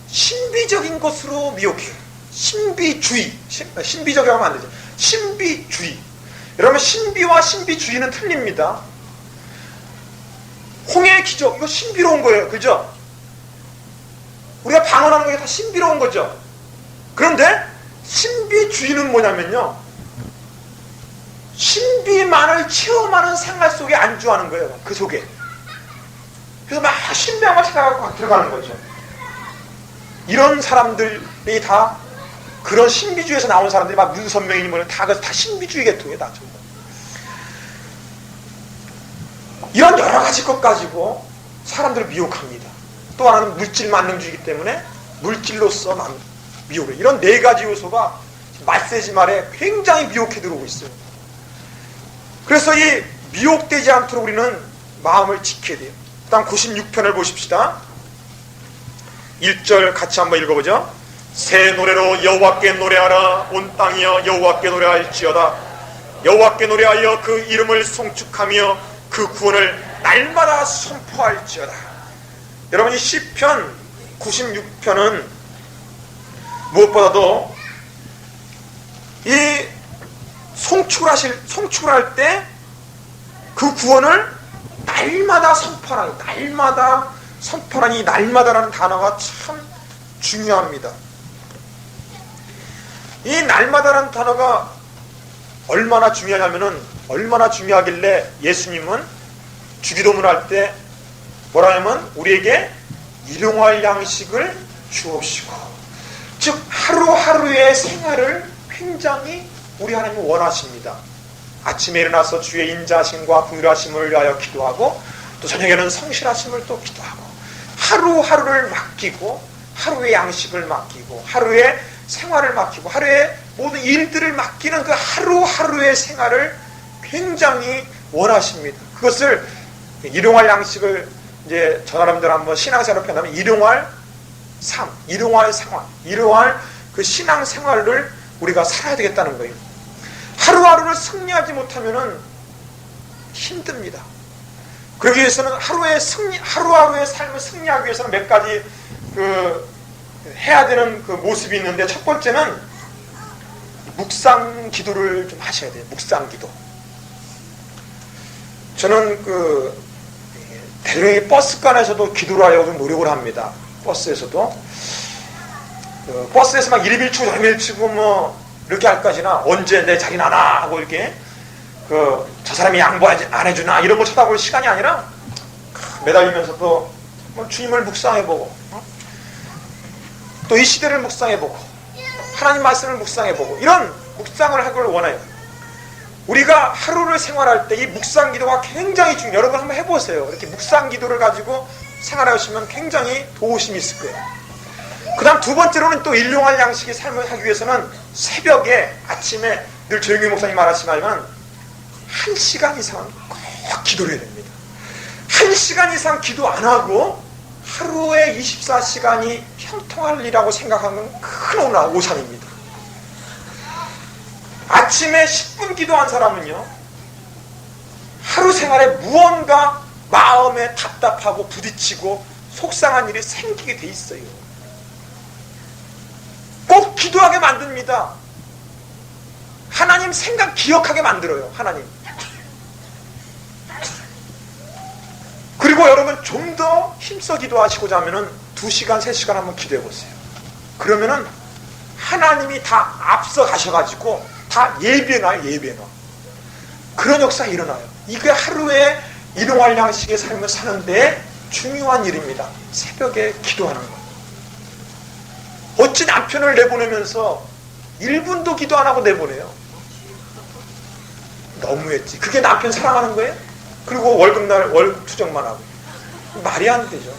신비적인 것으로 미혹해요. 신비주의. 신비적이라고 하면 안 되죠. 신비주의. 여러분, 신비와 신비주의는 틀립니다. 홍해의 기적, 이거 신비로운 거예요. 그죠? 우리가 방언하는 게 다 신비로운 거죠. 그런데 신비주의는 뭐냐면요, 신비만을 체험하는 생활 속에 안주하는 거예요. 그 속에. 그래서 막 신비한 걸 찾아가고 막 들어가는 거죠. 이런 사람들이 다 그런 신비주의에서 나온 사람들이 막 문선명이니 뭐니 다 신비주의 계통이에요. 다 정말. 이런 여러 가지 것 가지고 사람들을 미혹합니다. 또 하나는 물질 만능주의이기 때문에 물질로서 미혹을. 이런 네 가지 요소가 말세지 말에 굉장히 미혹해 들어오고 있어요. 그래서 이 미혹되지 않도록 우리는 마음을 지켜야 돼요. 그 다음 96편을 보십시다. 1절 같이 한번 읽어보죠. 새 노래로 여호와께 노래하라. 온 땅이여 여호와께 노래할지어다. 여호와께 노래하여 그 이름을 송축하며 그 구원을 날마다 선포할지어다. 여러분, 이 시편 96편은 무엇보다도 이 송축을 할 때 그 구원을 날마다 선포하는, 날마다 선포하는 이 날마다라는 단어가 참 중요합니다. 이 날마다라는 단어가 얼마나 중요하냐면은, 얼마나 중요하길래 예수님은 주기도문을 할 때 뭐라냐면 우리에게 일용할 양식을 주옵시고, 즉 하루하루의 생활을 굉장히 우리 하나님은 원하십니다. 아침에 일어나서 주의 인자하심과 긍휼하심을 위하여 기도하고, 또 저녁에는 성실하심을 또 기도하고, 하루하루를 맡기고, 하루의 양식을 맡기고, 하루의 생활을 맡기고, 하루의 모든 일들을 맡기는 그 하루하루의 생활을 굉장히 원하십니다. 그것을 일용할 양식을 이제 저 사람들 한번 신앙생활로 표현하면 일용할 삶, 일용할 생활, 일용할 그 신앙생활을 우리가 살아야 되겠다는 거예요. 하루하루를 승리하지 못하면은 힘듭니다. 그러기 위해서는 하루하루의 삶을 승리하기 위해서는 몇 가지 해야 되는 그 모습이 있는데, 첫 번째는 묵상 기도를 좀 하셔야 돼요. 묵상 기도. 저는 대중의 버스간에서도 기도를 하려고 좀 노력을 합니다. 버스에서도. 버스에서 막 이리밀치고 저리밀치고 뭐 이렇게 할 것이나, 언제 내 자리 나나 하고 이렇게 저 사람이 양보 안 해주나 이런 걸 쳐다볼 시간이 아니라 매달리면서도 뭐 주님을 묵상해보고, 또 이 시대를 묵상해보고, 하나님 말씀을 묵상해보고, 이런 묵상을 하길 원해요. 우리가 하루를 생활할 때 이 묵상 기도가 굉장히 중요해요. 여러분 한번 해보세요. 이렇게 묵상 기도를 가지고 생활하시면 굉장히 도우심이 있을 거예요. 그 다음 두 번째로는 또 일용할 양식의 삶을 하기 위해서는 새벽에, 아침에 늘 조영규 목사님 말하시면 1시간 이상은 꼭 기도를 해야 됩니다. 1시간 이상 기도 안 하고 하루에 24시간이 형통할 일이라고 생각하면 큰 오산입니다. 아침에 10분 기도한 사람은요, 하루 생활에 무언가 마음에 답답하고 부딪히고 속상한 일이 생기게 돼 있어요. 꼭 기도하게 만듭니다. 하나님 생각 기억하게 만들어요. 하나님. 그리고 여러분 좀 더 힘써 기도하시고자 하면은 2시간, 3시간 한번 기도해 보세요. 그러면은 하나님이 다 앞서 가셔가지고 다 예비해놔요. 예비해놔. 그런 역사가 일어나요. 이게 하루에 일용할 양식의 삶을 사는데 중요한 일입니다. 새벽에 기도하는 거. 어찌 남편을 내보내면서 1분도 기도 안 하고 내보내요. 너무했지. 그게 남편 사랑하는 거예요? 그리고 월급날 월급 추정만 하고. 말이 안 되죠.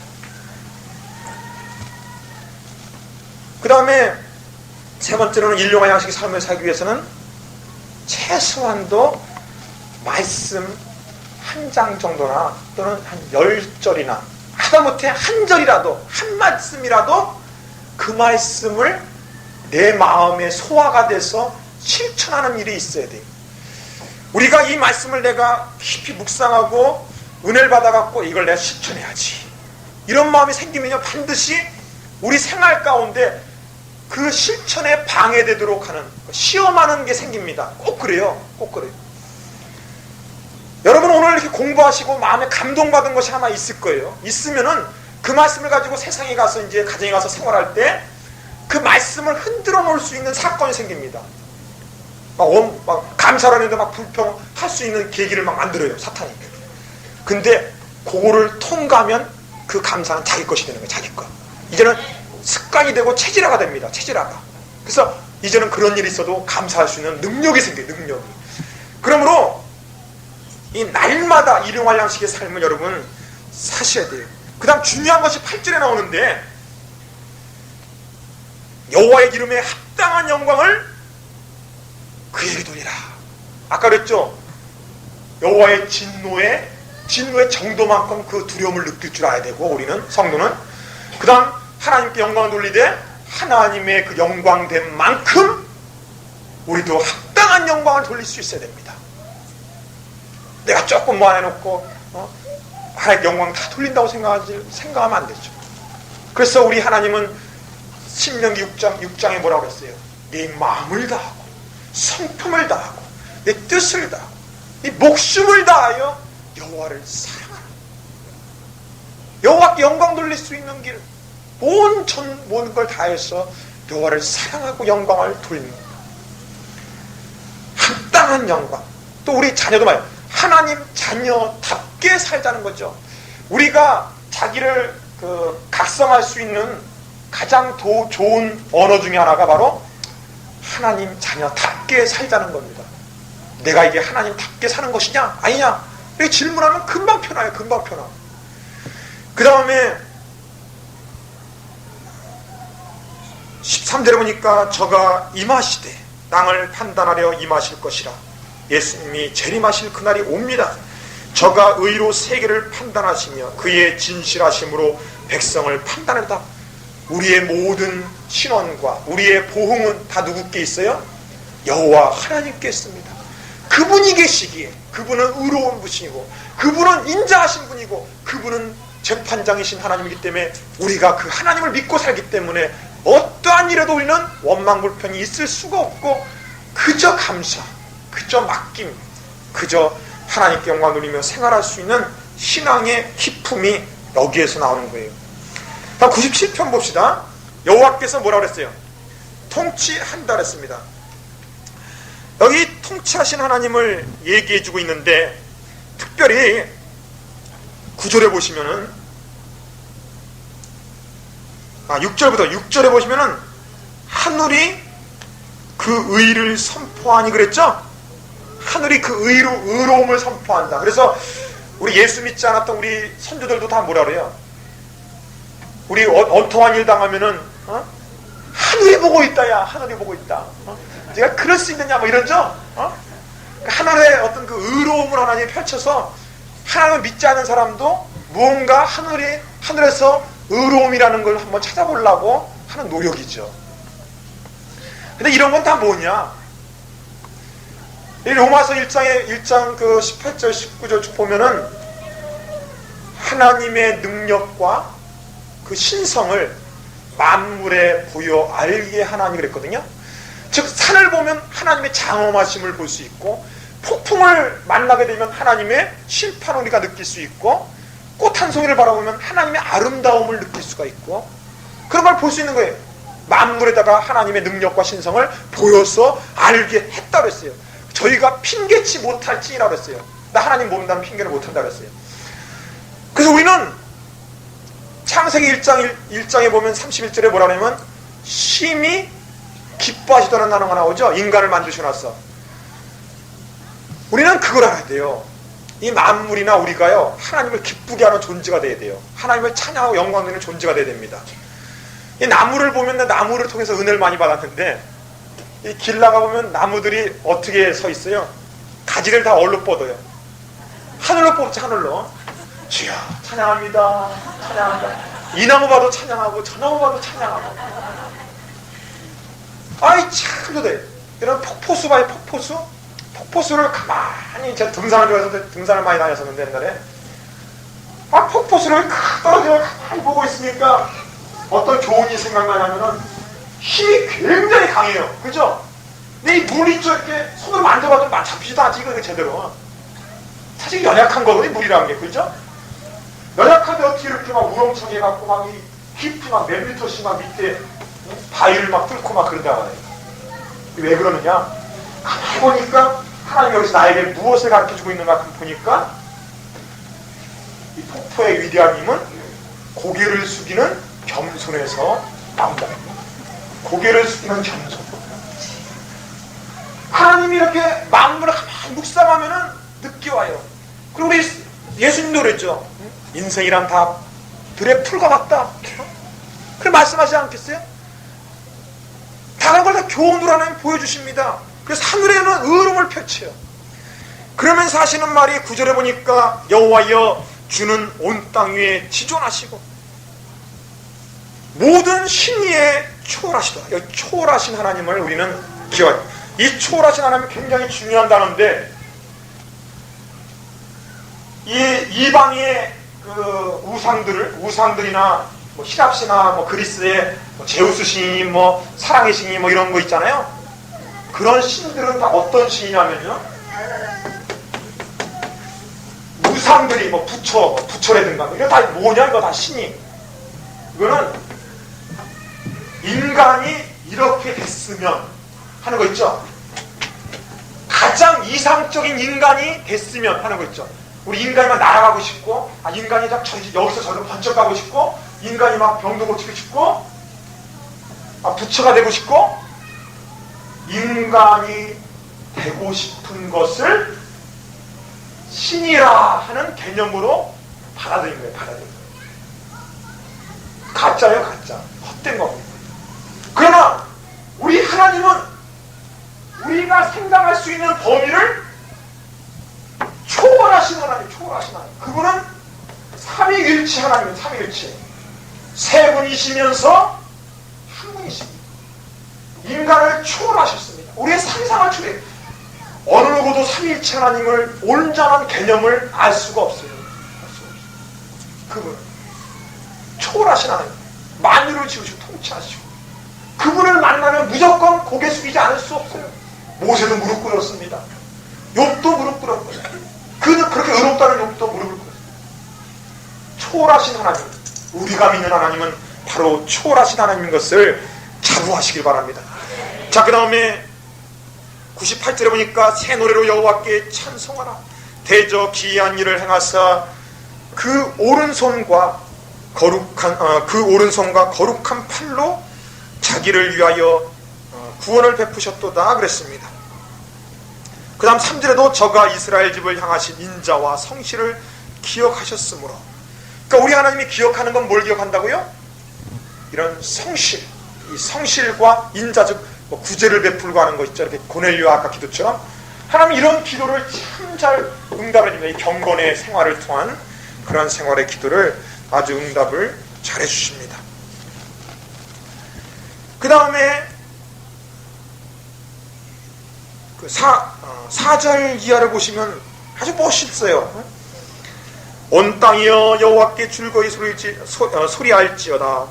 그 다음에 세 번째로는 일용할 양식의 삶을 살기 위해서는 최소한도 말씀 한 장 정도나 또는 한 10절이나 하다못해 한 절이라도 한 말씀이라도 그 말씀을 내 마음에 소화가 돼서 실천하는 일이 있어야 돼요. 우리가 이 말씀을 내가 깊이 묵상하고 은혜를 받아갖고 이걸 내가 실천해야지, 이런 마음이 생기면요 반드시 우리 생활 가운데 그 실천에 방해되도록 하는, 시험하는 게 생깁니다. 꼭 그래요. 꼭 그래요. 여러분 오늘 이렇게 공부하시고 마음에 감동받은 것이 하나 있을 거예요. 있으면은 그 말씀을 가지고 세상에 가서 이제 가정에 가서 생활할 때 그 말씀을 흔들어 놓을 수 있는 사건이 생깁니다. 막 감사를 하는데 막 불평할 수 있는 계기를 막 만들어요, 사탄이. 근데 그거를 통과하면 그 감사는 자기 것이 되는 거예요. 자기 것. 이제는 습관이 되고 체질화가 됩니다. 체질화가. 그래서 이제는 그런 일이 있어도 감사할 수 있는 능력이 생겨요. 능력이. 그러므로 이 날마다 일용할 양식의 삶을 여러분 사셔야 돼요. 그 다음 중요한 것이 8절에 나오는데, 여호와의 이름에 합당한 영광을 그에게 돌리라. 아까 그랬죠? 여호와의 진노의 정도만큼 그 두려움을 느낄 줄 알아야 되고, 우리는 성도는 그 다음 하나님께 영광을 돌리되 하나님의 그 영광된 만큼 우리도 합당한 영광을 돌릴 수 있어야 됩니다. 내가 조금 모아내놓고 하나님께 영광 다 돌린다고 생각하면 안 되죠. 그래서 우리 하나님은 신명기 6장에 뭐라고 했어요? 내 마음을 다하고 성품을 다하고 내 뜻을 다하고 네 목숨을 다하여 여호와를 사랑하라. 여호와께 영광 돌릴 수 있는 길, 모든 걸 다해서 여호와를 사랑하고 영광을 돌리는 것. 합당한 영광. 또 우리 자녀도 말이에요. 하나님 자녀답게 살자는 거죠. 우리가 자기를 각성할 수 있는 가장 좋은 언어 중에 하나가 바로 하나님 자녀답게 살자는 겁니다. 내가 이게 하나님답게 사는 것이냐 아니냐 이렇게 질문하면 금방 편해요. 금방 편하. 그 다음에 13절에 보니까 저가 임하시되 땅을 판단하려 임하실 것이라. 예수님이 재림하실 그날이 옵니다. 저가 의로 세계를 판단하시며 그의 진실하심으로 백성을 판단한다. 우리의 모든 신원과 우리의 보응은 다 누구께 있어요? 여호와 하나님께 있습니다. 그분이 계시기에 그분은 의로운 분이고 그분은 인자하신 분이고 그분은 재판장이신 하나님이기 때문에 우리가 그 하나님을 믿고 살기 때문에 어떠한 일에도 우리는 원망불평이 있을 수가 없고 그저 감사, 그저 맡김, 그저 하나님께 영광 돌리며 생활할 수 있는 신앙의 기품이 여기에서 나오는 거예요. 다음 97편 봅시다. 여호와께서 뭐라고 그랬어요? 통치한다 그랬습니다. 여기 통치하신 하나님을 얘기해주고 있는데 특별히 9절에 보시면은 6절에 보시면은 하늘이 그 의를 선포하니 그랬죠? 하늘이 그 의로움을 선포한다. 그래서 우리 예수 믿지 않았던 우리 선조들도 다 뭐라 그래요? 우리 엉뚱한 일 당하면은 하늘이 보고 있다, 야 하늘이 보고 있다. 네가 그럴 수 있느냐 뭐 이러죠. 하늘의 어떤 그 의로움을 하나님이 펼쳐서 하나님을 믿지 않은 사람도 무언가 하늘에서 의로움이라는 걸 한번 찾아보려고 하는 노력이죠. 근데 이런 건 다 뭐냐? 이 로마서 1장 그 18절 19절 쭉 보면은 하나님의 능력과 그 신성을 만물에 보여 알게 하나님이 그랬거든요. 즉 산을 보면 하나님의 장엄하심을 볼 수 있고, 폭풍을 만나게 되면 하나님의 심판을 우리가 느낄 수 있고, 꽃 한 송이를 바라보면 하나님의 아름다움을 느낄 수가 있고, 그런 걸 볼 수 있는 거예요. 만물에다가 하나님의 능력과 신성을 보여서 알게 했다고 했어요. 저희가 핑계치 못할 찌라고 했어요. 나 하나님 모른다는 핑계를 못한다고 했어요. 그래서 우리는 창세기 1장에 보면 31절에 뭐라 하냐면 심히 기뻐하시다는 단어가 나오죠. 인간을 만드셔놨어. 우리는 그걸 알아야 돼요. 이 만물이나 우리가요, 하나님을 기쁘게 하는 존재가 돼야 돼요. 하나님을 찬양하고 영광 드리는 존재가 돼야 됩니다. 이 나무를 보면 나무를 통해서 은혜를 많이 받았는데, 이 길 나가보면 나무들이 어떻게 서 있어요? 가지를 다 얼로 뻗어요. 하늘로 뽑지, 하늘로. 주여 찬양합니다, 찬양합니다. 이 나무 봐도 찬양하고 저 나무 봐도 찬양하고. 아이 참 좋대. 이런 폭포수 봐요. 폭포수. 폭포수를 가만히, 제가 등산을 좋아해서 등산을 많이 다녔었는데 옛날에, 폭포수를 떨어져 가만히 보고 있으니까 어떤 교훈이 생각나냐면은 힘이 굉장히 강해요. 그죠? 근데 이 물이 이렇게 손으로 만져봐도 잡히지도 않지, 이거 제대로. 사실 연약한 거거든요, 물이라는 게. 그죠? 연약한데 어떻게 이렇게 막 우렁차게 해갖고 막 이 깊이 막 몇 미터씩 막 밑에 바위를 막 뚫고 막 그러다가. 왜 그러느냐? 가만히 보니까 하나님이 여기서 나에게 무엇을 가르쳐주고 있는가 보니까 이 폭포의 위대한 힘은 고개를 숙이는 겸손에서 나온다. 고개를 숙이는 겸손. 하나님이 이렇게 만물을 가만히 묵상하면은 느끼 와요. 그리고 우리 예수님도 그랬죠. 인생이란 다 들의 풀과 같다. 그래 말씀하시지 않겠어요? 다른 걸 다 교훈으로 하나님 보여주십니다. 그래서 하늘에는 의로움을 펼쳐요. 그러면서 하시는 말이 9절에 보니까 여호와여 주는 온 땅 위에 지존하시고 모든 신위에 초월하시다. 여기 초월하신 하나님을 우리는 기억해요. 이 초월하신 하나님은 굉장히 중요한 단어인데, 이 이방의 그 우상들이나 뭐希腊신화, 뭐 그리스의 뭐 제우스 신이, 뭐 사랑의 신이, 뭐 이런 거 있잖아요. 그런 신들은 다 어떤 신이냐면요, 우상들이 뭐 부처라든가 이거 다 뭐냐, 이거 다 신이. 이거는 인간이 이렇게 됐으면 하는 거 있죠. 가장 이상적인 인간이 됐으면 하는 거 있죠. 우리 인간이 막 날아가고 싶고, 인간이 여기서 저기로 번쩍 가고 싶고, 인간이 막 병도 고치고 싶고, 부처가 되고 싶고, 인간이 되고 싶은 것을 신이라 하는 개념으로 받아들인 거예요. 받아들인 거예요. 가짜예요, 가짜. 헛된 겁니다. 그러나 우리 하나님은 우리가 생각할 수 있는 범위를 초월하신 하나님, 초월하신 하나님. 그분은 삼위일체 하나님은 삼위일체. 세 분이시면서 한 분이십니다. 인간을 초월하셨습니다. 우리의 상상을 초월해. 어느 누구도 삼위일체 하나님을 온전한 개념을 알 수가 없어요. 알 수가 없어요. 그분은 초월하신 하나님, 만유를 지으시고 통치하시고, 그분을 만나면 무조건 고개 숙이지 않을 수 없어요. 모세도 무릎 꿇었습니다. 욥도 무릎 꿇었고요. 그렇게 의롭다는 욥도 무릎을 꿇었어요. 초월하신 하나님, 우리가 믿는 하나님은 바로 초월하신 하나님인 것을 자부하시길 바랍니다. 자, 그 다음에 98절에 보니까 새 노래로 여호와께 찬송하라. 대저 기이한 일을 행하사 그 오른손과 거룩한 팔로 자기를 위하여 구원을 베푸셨도다 그랬습니다. 그 다음 3절에도 저가 이스라엘 집을 향하신 인자와 성실을 기억하셨으므로. 그러니까 우리 하나님이 기억하는 건 뭘 기억한다고요? 이런 성실, 이 성실과 인자, 즉 구제를 베풀고 하는 거 있죠. 이렇게 고넬료와 아까 기도처럼 하나님 이런 기도를 참 잘 응답을 해줍니다. 이 경건의 생활을 통한 그런 생활의 기도를 아주 응답을 잘 해주십니다. 그 다음에 그 4절 이하를 보시면 아주 멋있어요. 온 땅이여 여호와께 즐거이 소리할지어다.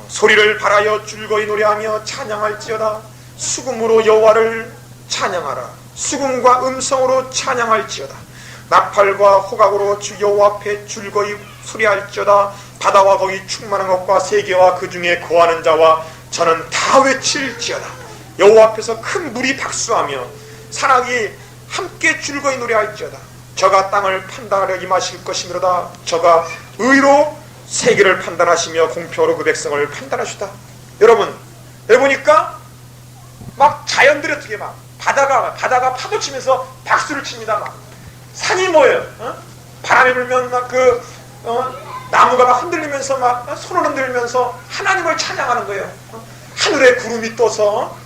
소리를 발하여 즐거이 노래하며 찬양할지어다. 수금으로 여호와를 찬양하라. 수금과 음성으로 찬양할지어다. 나팔과 호각으로 주 여호와 앞에 즐거이 소리할지어다. 바다와 거기 충만한 것과 세계와 그 중에 거하는 자와 저는 다 외칠지어다. 여호와 앞에서 큰 물이 박수하며 산악이 함께 즐거이 노래할지어다. 저가 땅을 판단하려 임하실 것이므로다. 저가 의로 세계를 판단하시며 공평으로 그 백성을 판단하시다. 여러분 보니까 막 자연들이 어떻게 막 바다가 파도 치면서 박수를 칩니다. 막 산이 뭐예요? 바람이 불면 막 나무가 막 흔들리면서 막 손을 흔들면서 하나님을 찬양하는 거예요. 하늘에 구름이 떠서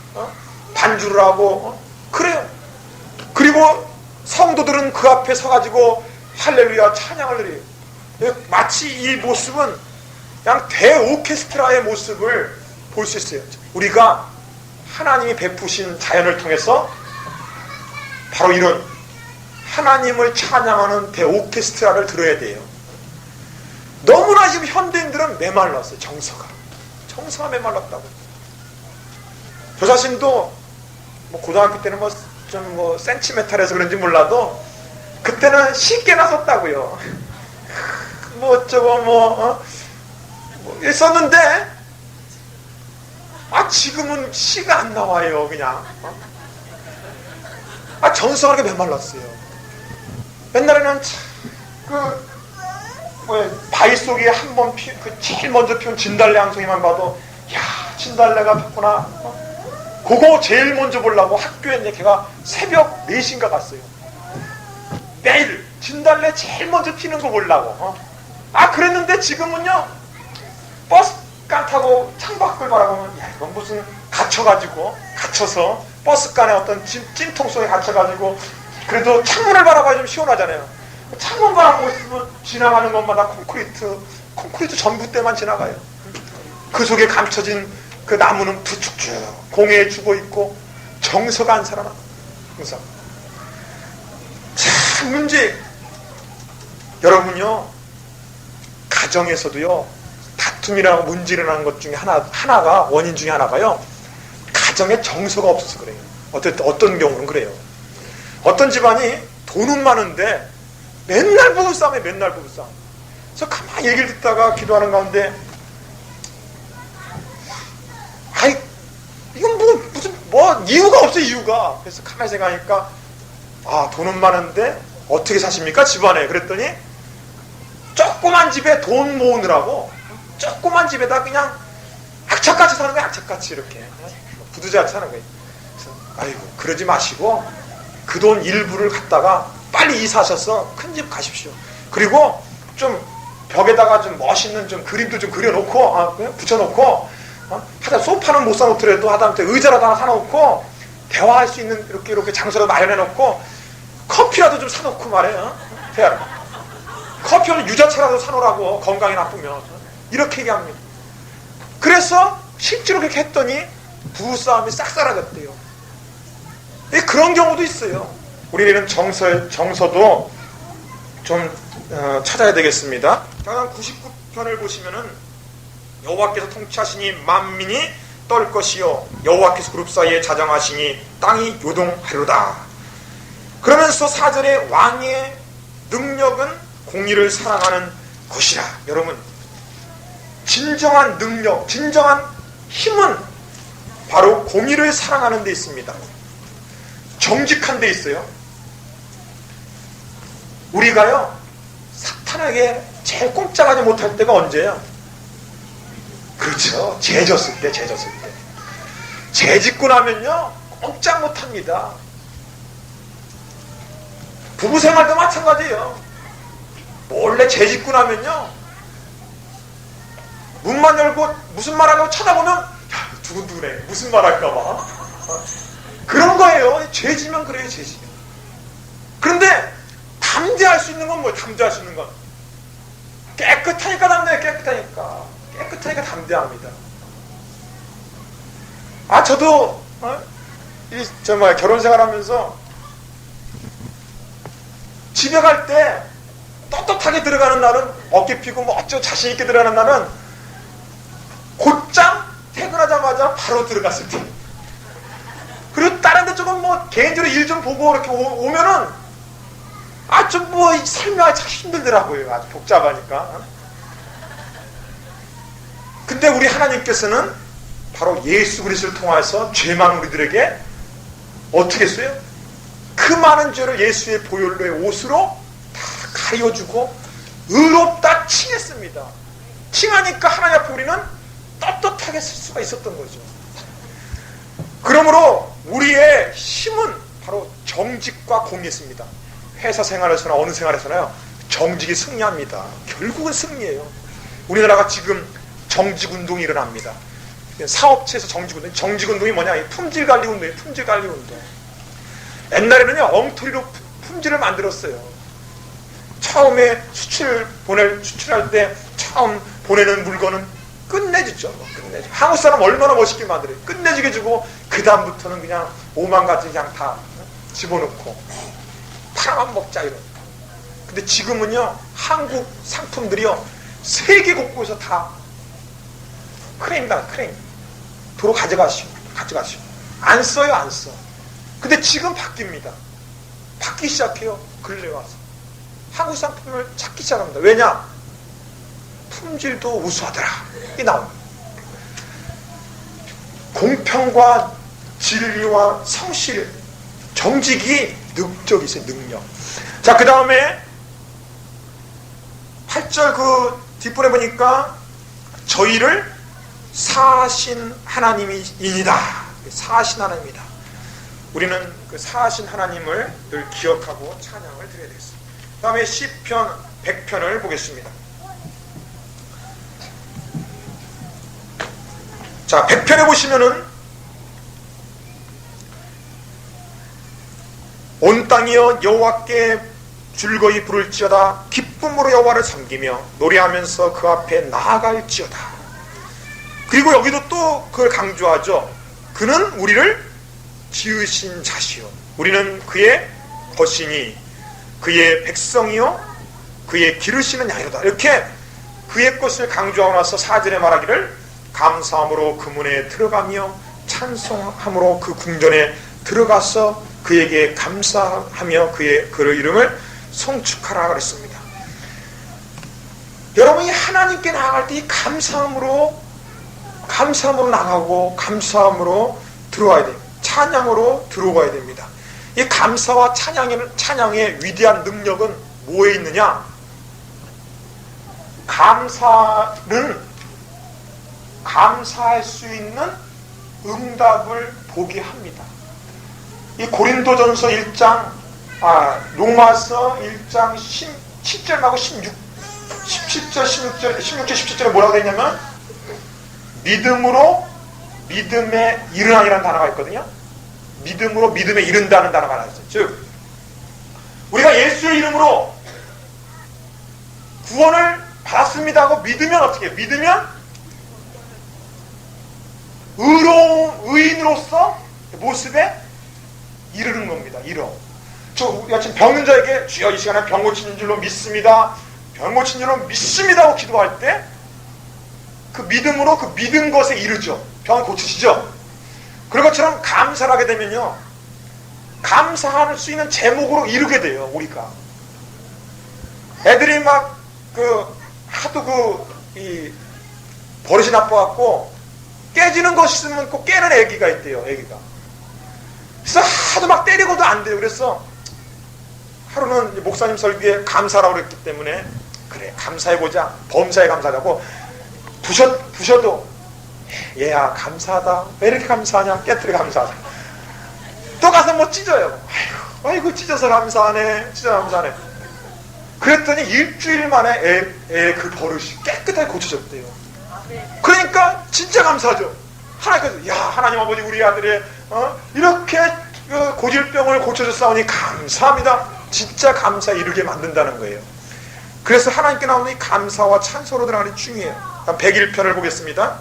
반주를 하고 그래요. 그리고 성도들은 그 앞에 서가지고 할렐루야 찬양을 드려요. 마치 이 모습은 그냥 대오케스트라의 모습을 볼 수 있어요. 우리가 하나님이 베푸신 자연을 통해서 바로 이런 하나님을 찬양하는 대오케스트라를 들어야 돼요. 너무나 지금 현대인들은 메말랐어요. 정서가 메말랐다고. 저 자신도 뭐 고등학교 때는 좀 센티멘탈해서 그런지 몰라도 그때는 쉽게 나섰다고요. 뭐 어쩌고 뭐 있었는데 지금은 시가 안 나와요. 그냥 정서가 그렇게 메말랐어요. 옛날에는 바위 속에 한 번 제일 먼저 피운 진달래 한 송이만 봐도 야 진달래가 폈구나. 그거 제일 먼저 보려고 학교에 이제 걔가 새벽 4시인가 갔어요. 매일 진달래 제일 먼저 피는 거 보려고. 그랬는데 지금은요 버스간 타고 창밖을 바라보면 야 이건 무슨 갇혀서 버스간에 어떤 찜통 속에 갇혀가지고 그래도 창문을 바라봐야 좀 시원하잖아요. 창문 바라보고 있으면 지나가는 것마다 콘크리트 전봇대만 지나가요. 그 속에 감춰진 그 나무는 부축쭉 공해에 죽어있고 정서가 안 살아나. 항상 참 문제. 여러분요 가정에서도요 다툼이랑 문제를 하는 것 중에 하나가 원인 중에 하나가요 가정에 정서가 없어서 그래요. 어떤 경우는 그래요. 어떤 집안이 돈은 많은데 맨날 부부싸움이에요. 맨날 부부싸움. 그래서 가만히 얘기를 듣다가 기도하는 가운데 이건 무슨 이유가 없어 이유가. 그래서 가만히 생각하니까 돈은 많은데 어떻게 사십니까 집안에? 그랬더니 조그만 집에 돈 모으느라고 조그만 집에다 그냥 악착같이 사는 거야. 악착같이 이렇게 부두자같이 사는 거예요. 그래서 그러지 마시고 그 돈 일부를 갖다가 빨리 이사하셔서 큰 집 가십시오. 그리고 좀 벽에다가 좀 멋있는 좀 그림도 좀 그려놓고 붙여놓고 하다 소파는 못 사놓더라도 하다못해 의자라도 하나 사놓고 대화할 수 있는 이렇게 장소를 마련해놓고 커피라도 좀 사놓고 말해요. 커피는 유자차라도 사놓으라고 건강이 나쁘면 이렇게 얘기합니다. 그래서 실제로 그렇게 했더니 부부싸움이 싹 사라졌대요. 그런 경우도 있어요. 우리는 정서도 좀 찾아야 되겠습니다. 장 99편을 보시면은 여호와께서 통치하시니 만민이 떨 것이요 여호와께서 그룹 사이에 자정하시니 땅이 요동하리로다. 그러면서 4절에 왕의 능력은 공의를 사랑하는 것이라. 여러분 진정한 능력, 진정한 힘은 바로 공의를 사랑하는 데 있습니다. 정직한 데 있어요. 우리가요 사탄에게 제일 꼼짝하지 못할 때가 언제예요? 그렇죠. 죄 졌을 때. 죄 짓고 나면요 꼼짝 못합니다. 부부생활도 마찬가지예요. 몰래 죄 짓고 나면요 문만 열고 무슨 말하려고 쳐다보면 야 두근두근해. 무슨 말할까봐. 그런 거예요. 죄 지면 그래요. 죄 지면. 그런데 담대할 수 있는 건 뭐예요? 담대할 수 있는 건 깨끗하니까 담대해요. 깨끗하니까 담대합니다. 저도 결혼 생활하면서 집에 갈 때 떳떳하게 들어가는 날은 어깨 피고 뭐 어쩌고 자신 있게 들어가는 날은 곧장 퇴근하자마자 바로 들어갔을 때. 그리고 다른 데 조금 뭐 개인적으로 일 좀 보고 이렇게 오면은 좀 뭐 삶이 참 힘들더라고요. 아주 복잡하니까. 근데 우리 하나님께서는 바로 예수 그리스도를 통해서 죄 많은 우리들에게 어떻게 했어요? 그 많은 죄를 예수의 보혈로의 옷으로 다 가려주고 의롭다 칭했습니다. 칭하니까 하나님 앞에 우리는 떳떳하게 쓸 수가 있었던 거죠. 그러므로 우리의 힘은 바로 정직과 공의였습니다. 회사 생활에서나 어느 생활에서나요, 정직이 승리합니다. 결국은 승리예요. 우리나라가 지금 정직운동이 일어납니다. 사업체에서 정직운동, 정직운동이 뭐냐? 품질관리 운동이에요. 품질관리 운동. 옛날에는요, 엉터리로 품질을 만들었어요. 처음에 수출할 때 처음 보내는 물건은 끝내주죠. 끝내주. 한국 사람 얼마나 멋있게 만들어요. 끝내주게 주고 그 다음부터는 그냥 오만 가지 그냥 다 집어넣고 팔아만 먹자 이런. 근데 지금은요, 한국 상품들이요, 세계 곳곳에서 다 크레임다, 크레임. 도로 가져가시오. 안 써요, 안 써. 근데 지금 바뀝니다. 바뀌기 시작해요. 근래 와서. 한국 상품을 찾기 시작합니다. 왜냐? 품질도 우수하더라. 이 나옵니다. 공평과 진리와 성실, 정직이 능력이 있어요. 능력. 자, 그 다음에 8절 그 뒷부분에 보니까 저희를 사신 하나님이니다. 사신 하나님이다. 우리는 그 사신 하나님을 늘 기억하고 찬양을 드려야 되겠습니다. 그 다음에 시편 100편을 보겠습니다. 자, 100편에 보시면은 온 땅이여 여호와께 즐거이 부를지어다. 기쁨으로 여호와를 섬기며 노래하면서 그 앞에 나아갈지어다. 그리고 여기도 또 그걸 강조하죠. 그는 우리를 지으신 자시요, 우리는 그의 것이니 그의 백성이요 그의 기르시는 양이로다. 이렇게 그의 것을 강조하고 나서 4절에 말하기를 감사함으로 그 문에 들어가며 찬송함으로 그 궁전에 들어가서 그에게 감사하며 그의 이름을 송축하라 그랬습니다. 여러분이 하나님께 나아갈 때 이 감사함으로 나가고 감사함으로 들어와야 돼요. 찬양으로 들어가야 됩니다. 이 감사와 찬양의 위대한 능력은 뭐에 있느냐? 감사할 수 있는 응답을 보게 합니다. 이 고린도전서 1장, 로마서 1장 17절하고 17절, 16절, 17절에 뭐라고 되어 있냐면 믿음으로 믿음에 이르나이라는 단어가 있거든요. 믿음으로 믿음에 이른다는 단어가 하나 있어요. 즉 우리가 예수의 이름으로 구원을 받았습니다 하고 믿으면 어떻게 해요? 믿으면 의인으로서 모습에 이르는 겁니다. 우리가 지금 병든 자에게 주여 이 시간에 병 고치는 줄로 믿습니다. 병 고치는 줄로 믿습니다 하고 기도할 때 그 믿음으로 그 믿은 것에 이르죠. 병을 고치시죠. 그런 것처럼 감사를 하게 되면요, 감사할 수 있는 제목으로 이르게 돼요. 우리가 애들이 막 하도 이 버릇이 나빠갖고 깨지는 것이 있으면 꼭 깨는 애기가 있대요. 애기가. 그래서 하도 막 때리고도 안 돼요. 그래서 하루는 목사님 설교에 감사라고 그랬기 때문에 그래 감사해보자, 범사에 감사하자고 부셔도 얘야 감사하다, 왜 이렇게 감사하냐, 깨뜨려 감사하다. 또 가서 뭐 찢어요. 아이고 찢어서 감사하네, 그랬더니 일주일 만에 애 그 버릇이 깨끗하게 고쳐졌대요. 그러니까 진짜 감사하죠. 하나님께서 야 하나님 아버지 우리 아들의 이렇게 고질병을 고쳐줬사오니 감사합니다. 진짜 감사에 이르게 만든다는 거예요. 그래서 하나님께 나오는 이 감사와 찬송으로 들어가는 중요해요. 101편을 보겠습니다.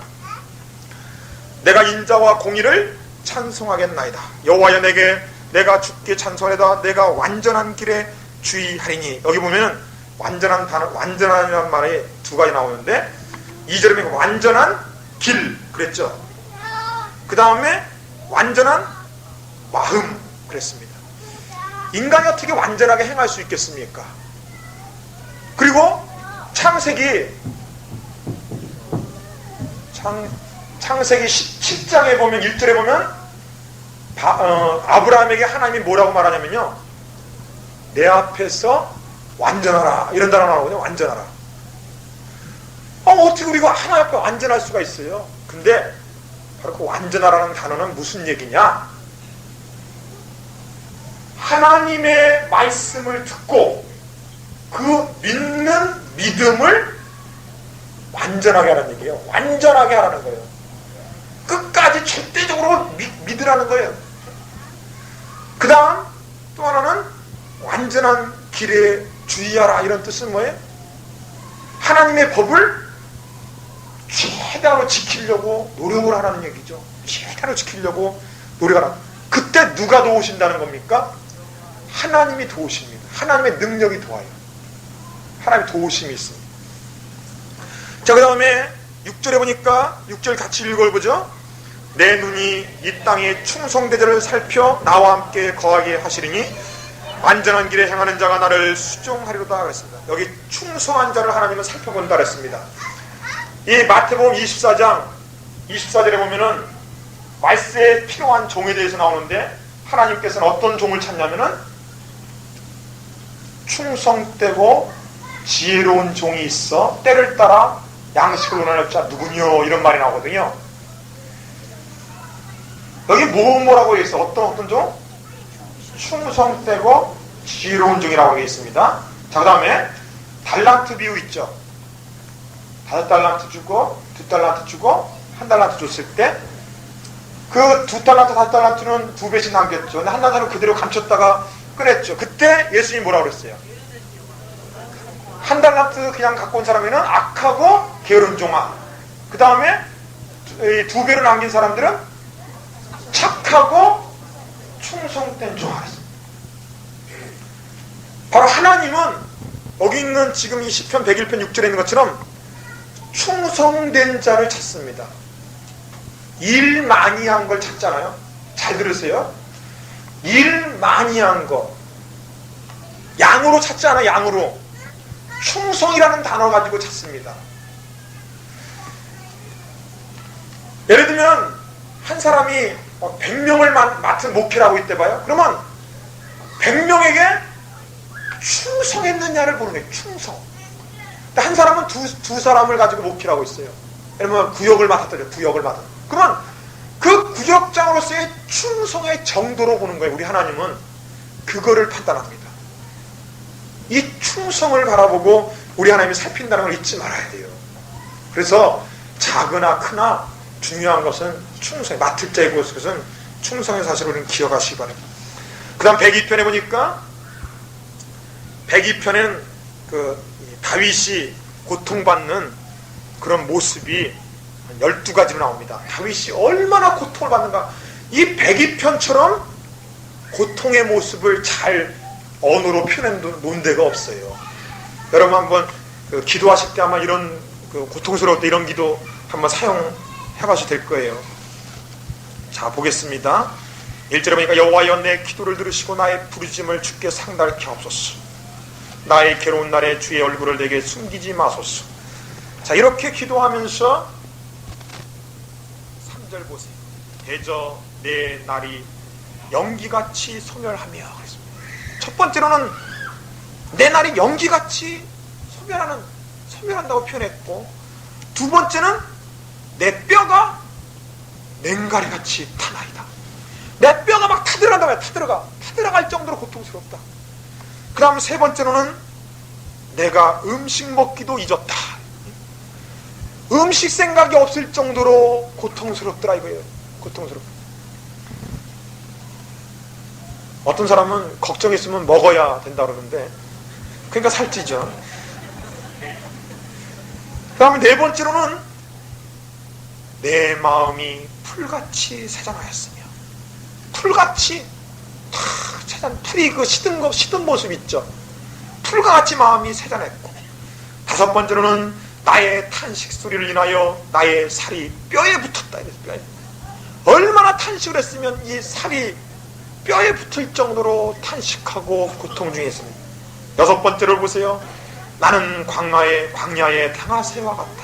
내가 인자와 공의를 찬송하겠나이다. 여호와여 내가 주께 찬송하다. 내가 완전한 길에 주의하리니. 여기 보면은 완전한 단어, 완전한이라는 말이 두 가지 나오는데 2절에 보면 완전한 길 그랬죠. 그 다음에 완전한 마음 그랬습니다. 인간이 어떻게 완전하게 행할 수 있겠습니까? 그리고 창세기 17장에 보면 1절에 보면 아브라함에게 하나님이 뭐라고 말하냐면요, 내 앞에서 완전하라 이런 단어 나오거든요. 완전하라. 어떻게 우리가 하나님 앞에 완전할 수가 있어요? 근데 바로 그 완전하라는 단어는 무슨 얘기냐? 하나님의 말씀을 듣고 그 믿는 믿음을 완전하게 하라는 얘기예요. 완전하게 하라는 거예요. 끝까지 절대적으로 믿으라는 거예요. 그 다음 또 하나는 완전한 길에 주의하라 이런 뜻은 뭐예요? 하나님의 법을 최대한으로 지키려고 노력을 하라는 얘기죠. 최대한으로 지키려고 노력하라. 그때 누가 도우신다는 겁니까? 하나님이 도우십니다. 하나님의 능력이 도와요. 하나님의 도우심이 있습니다. 자, 그 다음에 6절에 보니까 6절 같이 읽어보죠. 내 눈이 이 땅의 충성되들을 살펴 나와 함께 거하게 하시리니 안전한 길에 행하는 자가 나를 수종하리로다 그랬습니다. 여기 충성한 자를 하나님은 살펴본다 그랬습니다. 이 마태복음 24절에 보면은 말세에 필요한 종에 대해서 나오는데 하나님께서는 어떤 종을 찾냐면은 충성되고 지혜로운 종이 있어 때를 따라 양식을 논할 자 누구뇨 이런 말이 나오거든요. 여기 뭐라고 되어 있어? 어떤 종? 충성되고 지혜로운 종이라고 되어 있습니다. 자, 그 다음에 달란트 비유 있죠. 5달란트 주고 2달란트 주고 1달란트 줬을 때 그 2달란트 5달란트는 2배씩 남겼죠. 근데 1달란트는 그대로 감췄다가 꺼냈죠. 그때 예수님이 뭐라고 그랬어요? 1달란트 그냥 갖고 온 사람에는 악하고 게으른 종아, 그 다음에 2배로 남긴 사람들은 착하고 충성된 종아. 바로 하나님은 여기 있는 지금 이 시편 101편 6절에 있는 것처럼 충성된 자를 찾습니다. 일 많이 한 걸 찾잖아요. 잘 들으세요. 일 많이 한 거 양으로 찾지 않아요. 양으로. 충성이라는 단어 가지고 찾습니다. 예를 들면 한 사람이 100명을 맡은 목회를 하고 있대 봐요. 그러면 100명에게 충성했느냐를 보는 거예요. 충성. 한 사람은 두 사람을 가지고 목회를 하고 있어요. 예를 들면 구역을 맡았더래요. 구역을 맡았. 그러면 그 구역장으로서의 충성의 정도로 보는 거예요. 우리 하나님은 그거를 판단합니다. 이 충성을 바라보고 우리 하나님이 살핀다는 걸 잊지 말아야 돼요. 그래서 작으나 크나 중요한 것은 충성. 맡을 자의 것은 충성의 사실을 우리는 기억하시기 바랍니다. 그 다음 102편에 보니까 102편에는 다윗이 고통받는 그런 모습이 12가지로 나옵니다. 다윗이 얼마나 고통을 받는가. 이 102편처럼 고통의 모습을 잘 언어로 표현해 놓은 데가 없어요. 여러분 한번 기도하실 때 아마 이런 고통스러울 때 이런 기도 한번 사용해 봐도 될 거예요. 자, 보겠습니다. 1절에 보니까 여호와여 내 기도를 들으시고 나의 부르짖음을 주께 상달케 하옵소서. 나의 괴로운 날에 주의 얼굴을 내게 숨기지 마소서. 자, 이렇게 기도하면서 3절 보세요. 대저 내 날이 연기같이 소멸하며 그랬습니다. 첫 번째로는 내 날이 연기같이 소멸한다고 표현했고, 두 번째는 내 뼈가 냉가리같이 타나이다. 내 뼈가 막 타들어간다고요. 타들어갈 정도로 고통스럽다. 그 다음 세 번째로는 내가 음식 먹기도 잊었다. 음식 생각이 없을 정도로 고통스럽더라 이거예요. 고통스럽다. 어떤 사람은 걱정 있으면 먹어야 된다 그러는데 그러니까 살찌죠. 그 다음에 네 번째로는 내 마음이 풀같이 새장하였으며 풀같이 풀이 그 시든 모습 있죠. 풀과 같이 마음이 세잔했고, 다섯 번째로는 나의 탄식 소리를 인하여 나의 살이 뼈에 붙었다. 뼈에. 얼마나 탄식을 했으면 이 살이 뼈에 붙을 정도로 탄식하고 고통 중에 있습니다. 여섯 번째로 보세요. 나는 광야의 당아새와 같다.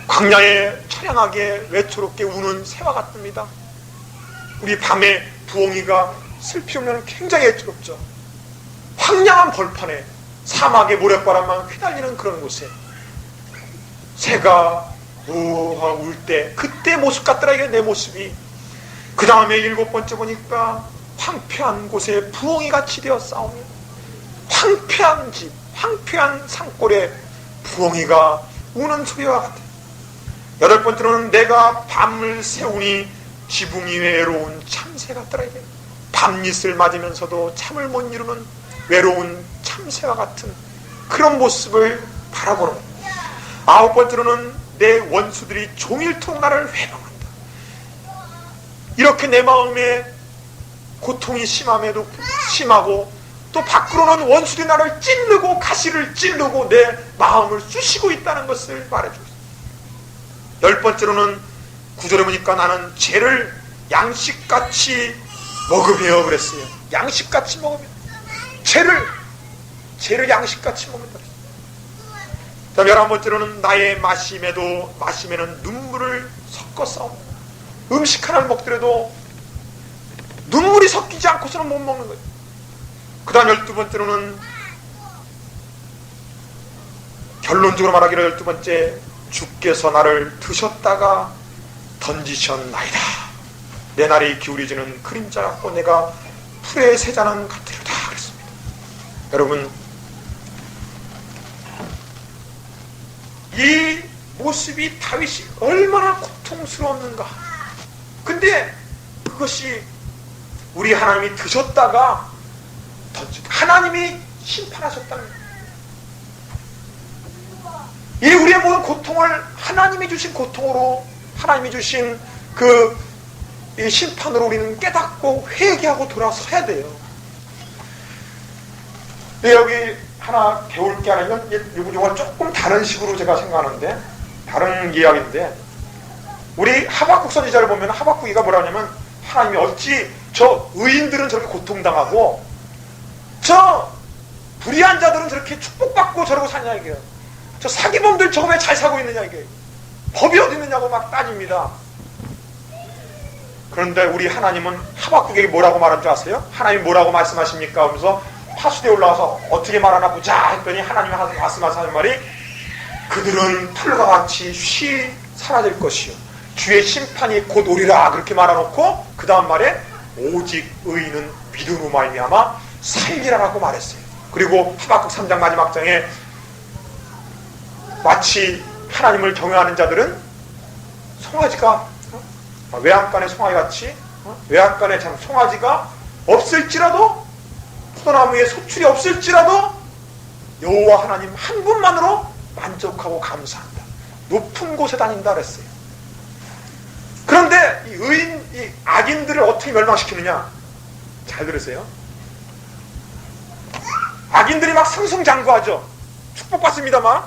광야에 처량하게 외초롭게 우는 새와 같습니다. 우리 밤에 부엉이가 슬피 울면 굉장히 외롭죠. 황량한 벌판에 사막의 모래바람만 휘날리는 그런 곳에 새가 우하고 울 때 그때 모습 같더라. 이게 내 모습이. 그 다음에 일곱 번째 보니까 황폐한 곳에 부엉이같이 되어 싸우며, 황폐한 집, 황폐한 산골에 부엉이가 우는 소리와 같아. 여덟 번째로는 내가 밤을 새우니 지붕이 외로운 참새 같더라. 이게 밤낮을 맞으면서도 잠을 못 이루는 외로운 참새와 같은 그런 모습을 바라보는 거예요. 아홉 번째로는 내 원수들이 종일토록 나를 회방한다. 이렇게 내 마음에 고통이 심하고 또 밖으로는 원수들이 나를 찌르고 가시를 찌르고 내 마음을 쑤시고 있다는 것을 말해주고 있습니다. 열 번째로는 구절에 보니까 나는 죄를 양식같이 먹으며 그랬어요. 양식같이 먹으며. 죄를 양식같이 먹는다. 다음 11번째로는 나의 마심에는 눈물을 섞어 싸웁니다. 음식 하나를 먹더라도 눈물이 섞이지 않고서는 못 먹는 거예요. 그 다음 12번째로는 결론적으로 말하기로 12번째, 주께서 나를 드셨다가 던지셨나이다. 내 날이 기울이지는 그림자 같고 내가 풀에 새자는 같으리다 그랬습니다. 여러분, 이 모습이 다윗이 얼마나 고통스러웠는가. 근데 그것이 우리 하나님이 드셨다가 하나님이 심판하셨다는 거예요. 이 우리의 모든 고통을 하나님이 주신 고통으로, 하나님이 주신 이 심판으로 우리는 깨닫고 회개하고 돌아서야 돼요. 근데 여기 하나 배울 게 아니면 이거 조금 다른 식으로 제가 생각하는데, 다른 이야기인데, 우리 하박국 선지자를 보면 하박국이가 뭐라 하냐면, 하나님이 어찌 저 의인들은 저렇게 고통당하고 저 불의한 자들은 저렇게 축복받고 저러고 사냐 이게요. 저 사기범들 저거 왜 잘 사고 있느냐 이게. 법이 어디 있느냐고 막 따집니다. 그런데 우리 하나님은 하박국에게 뭐라고 말한 줄 아세요? 하나님이 뭐라고 말씀하십니까? 하면서 파수대에 올라와서 어떻게 말하나 보자 했더니 하나님이 말씀하시는 말이, 그들은 풀과 같이 쉬 사라질 것이요 주의 심판이 곧 오리라 그렇게 말해놓고 그 다음 말에 오직 의인은 믿음으로 말미암아 살리라라고 말했어요. 그리고 하박국 3장 마지막 장에 마치 하나님을 경외하는 자들은 송아지가 외양간의 송아지같이 외양간에 참 송아지가 없을지라도, 포도나무에 소출이 없을지라도 여호와 하나님 한 분만으로 만족하고 감사한다. 높은 곳에 다닌다 그랬어요. 그런데 이 악인들을 어떻게 멸망시키느냐? 잘 들으세요. 악인들이 막 승승장구하죠. 축복받습니다만.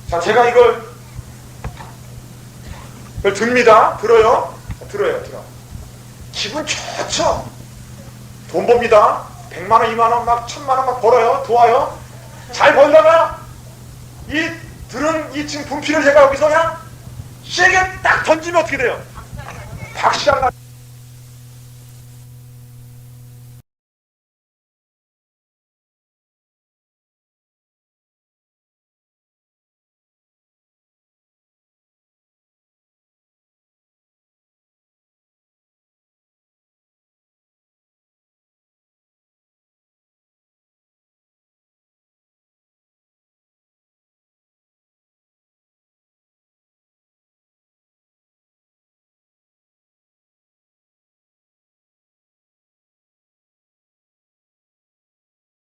자, 제가 이걸 듭니다. 들어요. 기분 좋죠. 돈 법니다. 100만원, 2만원, 막 1000만원 막 벌어요. 도와요. 잘 벌다가 이 들은 이 지금 분필을 제가 여기서 그냥 세게 딱 던지면 어떻게 돼요? 박시장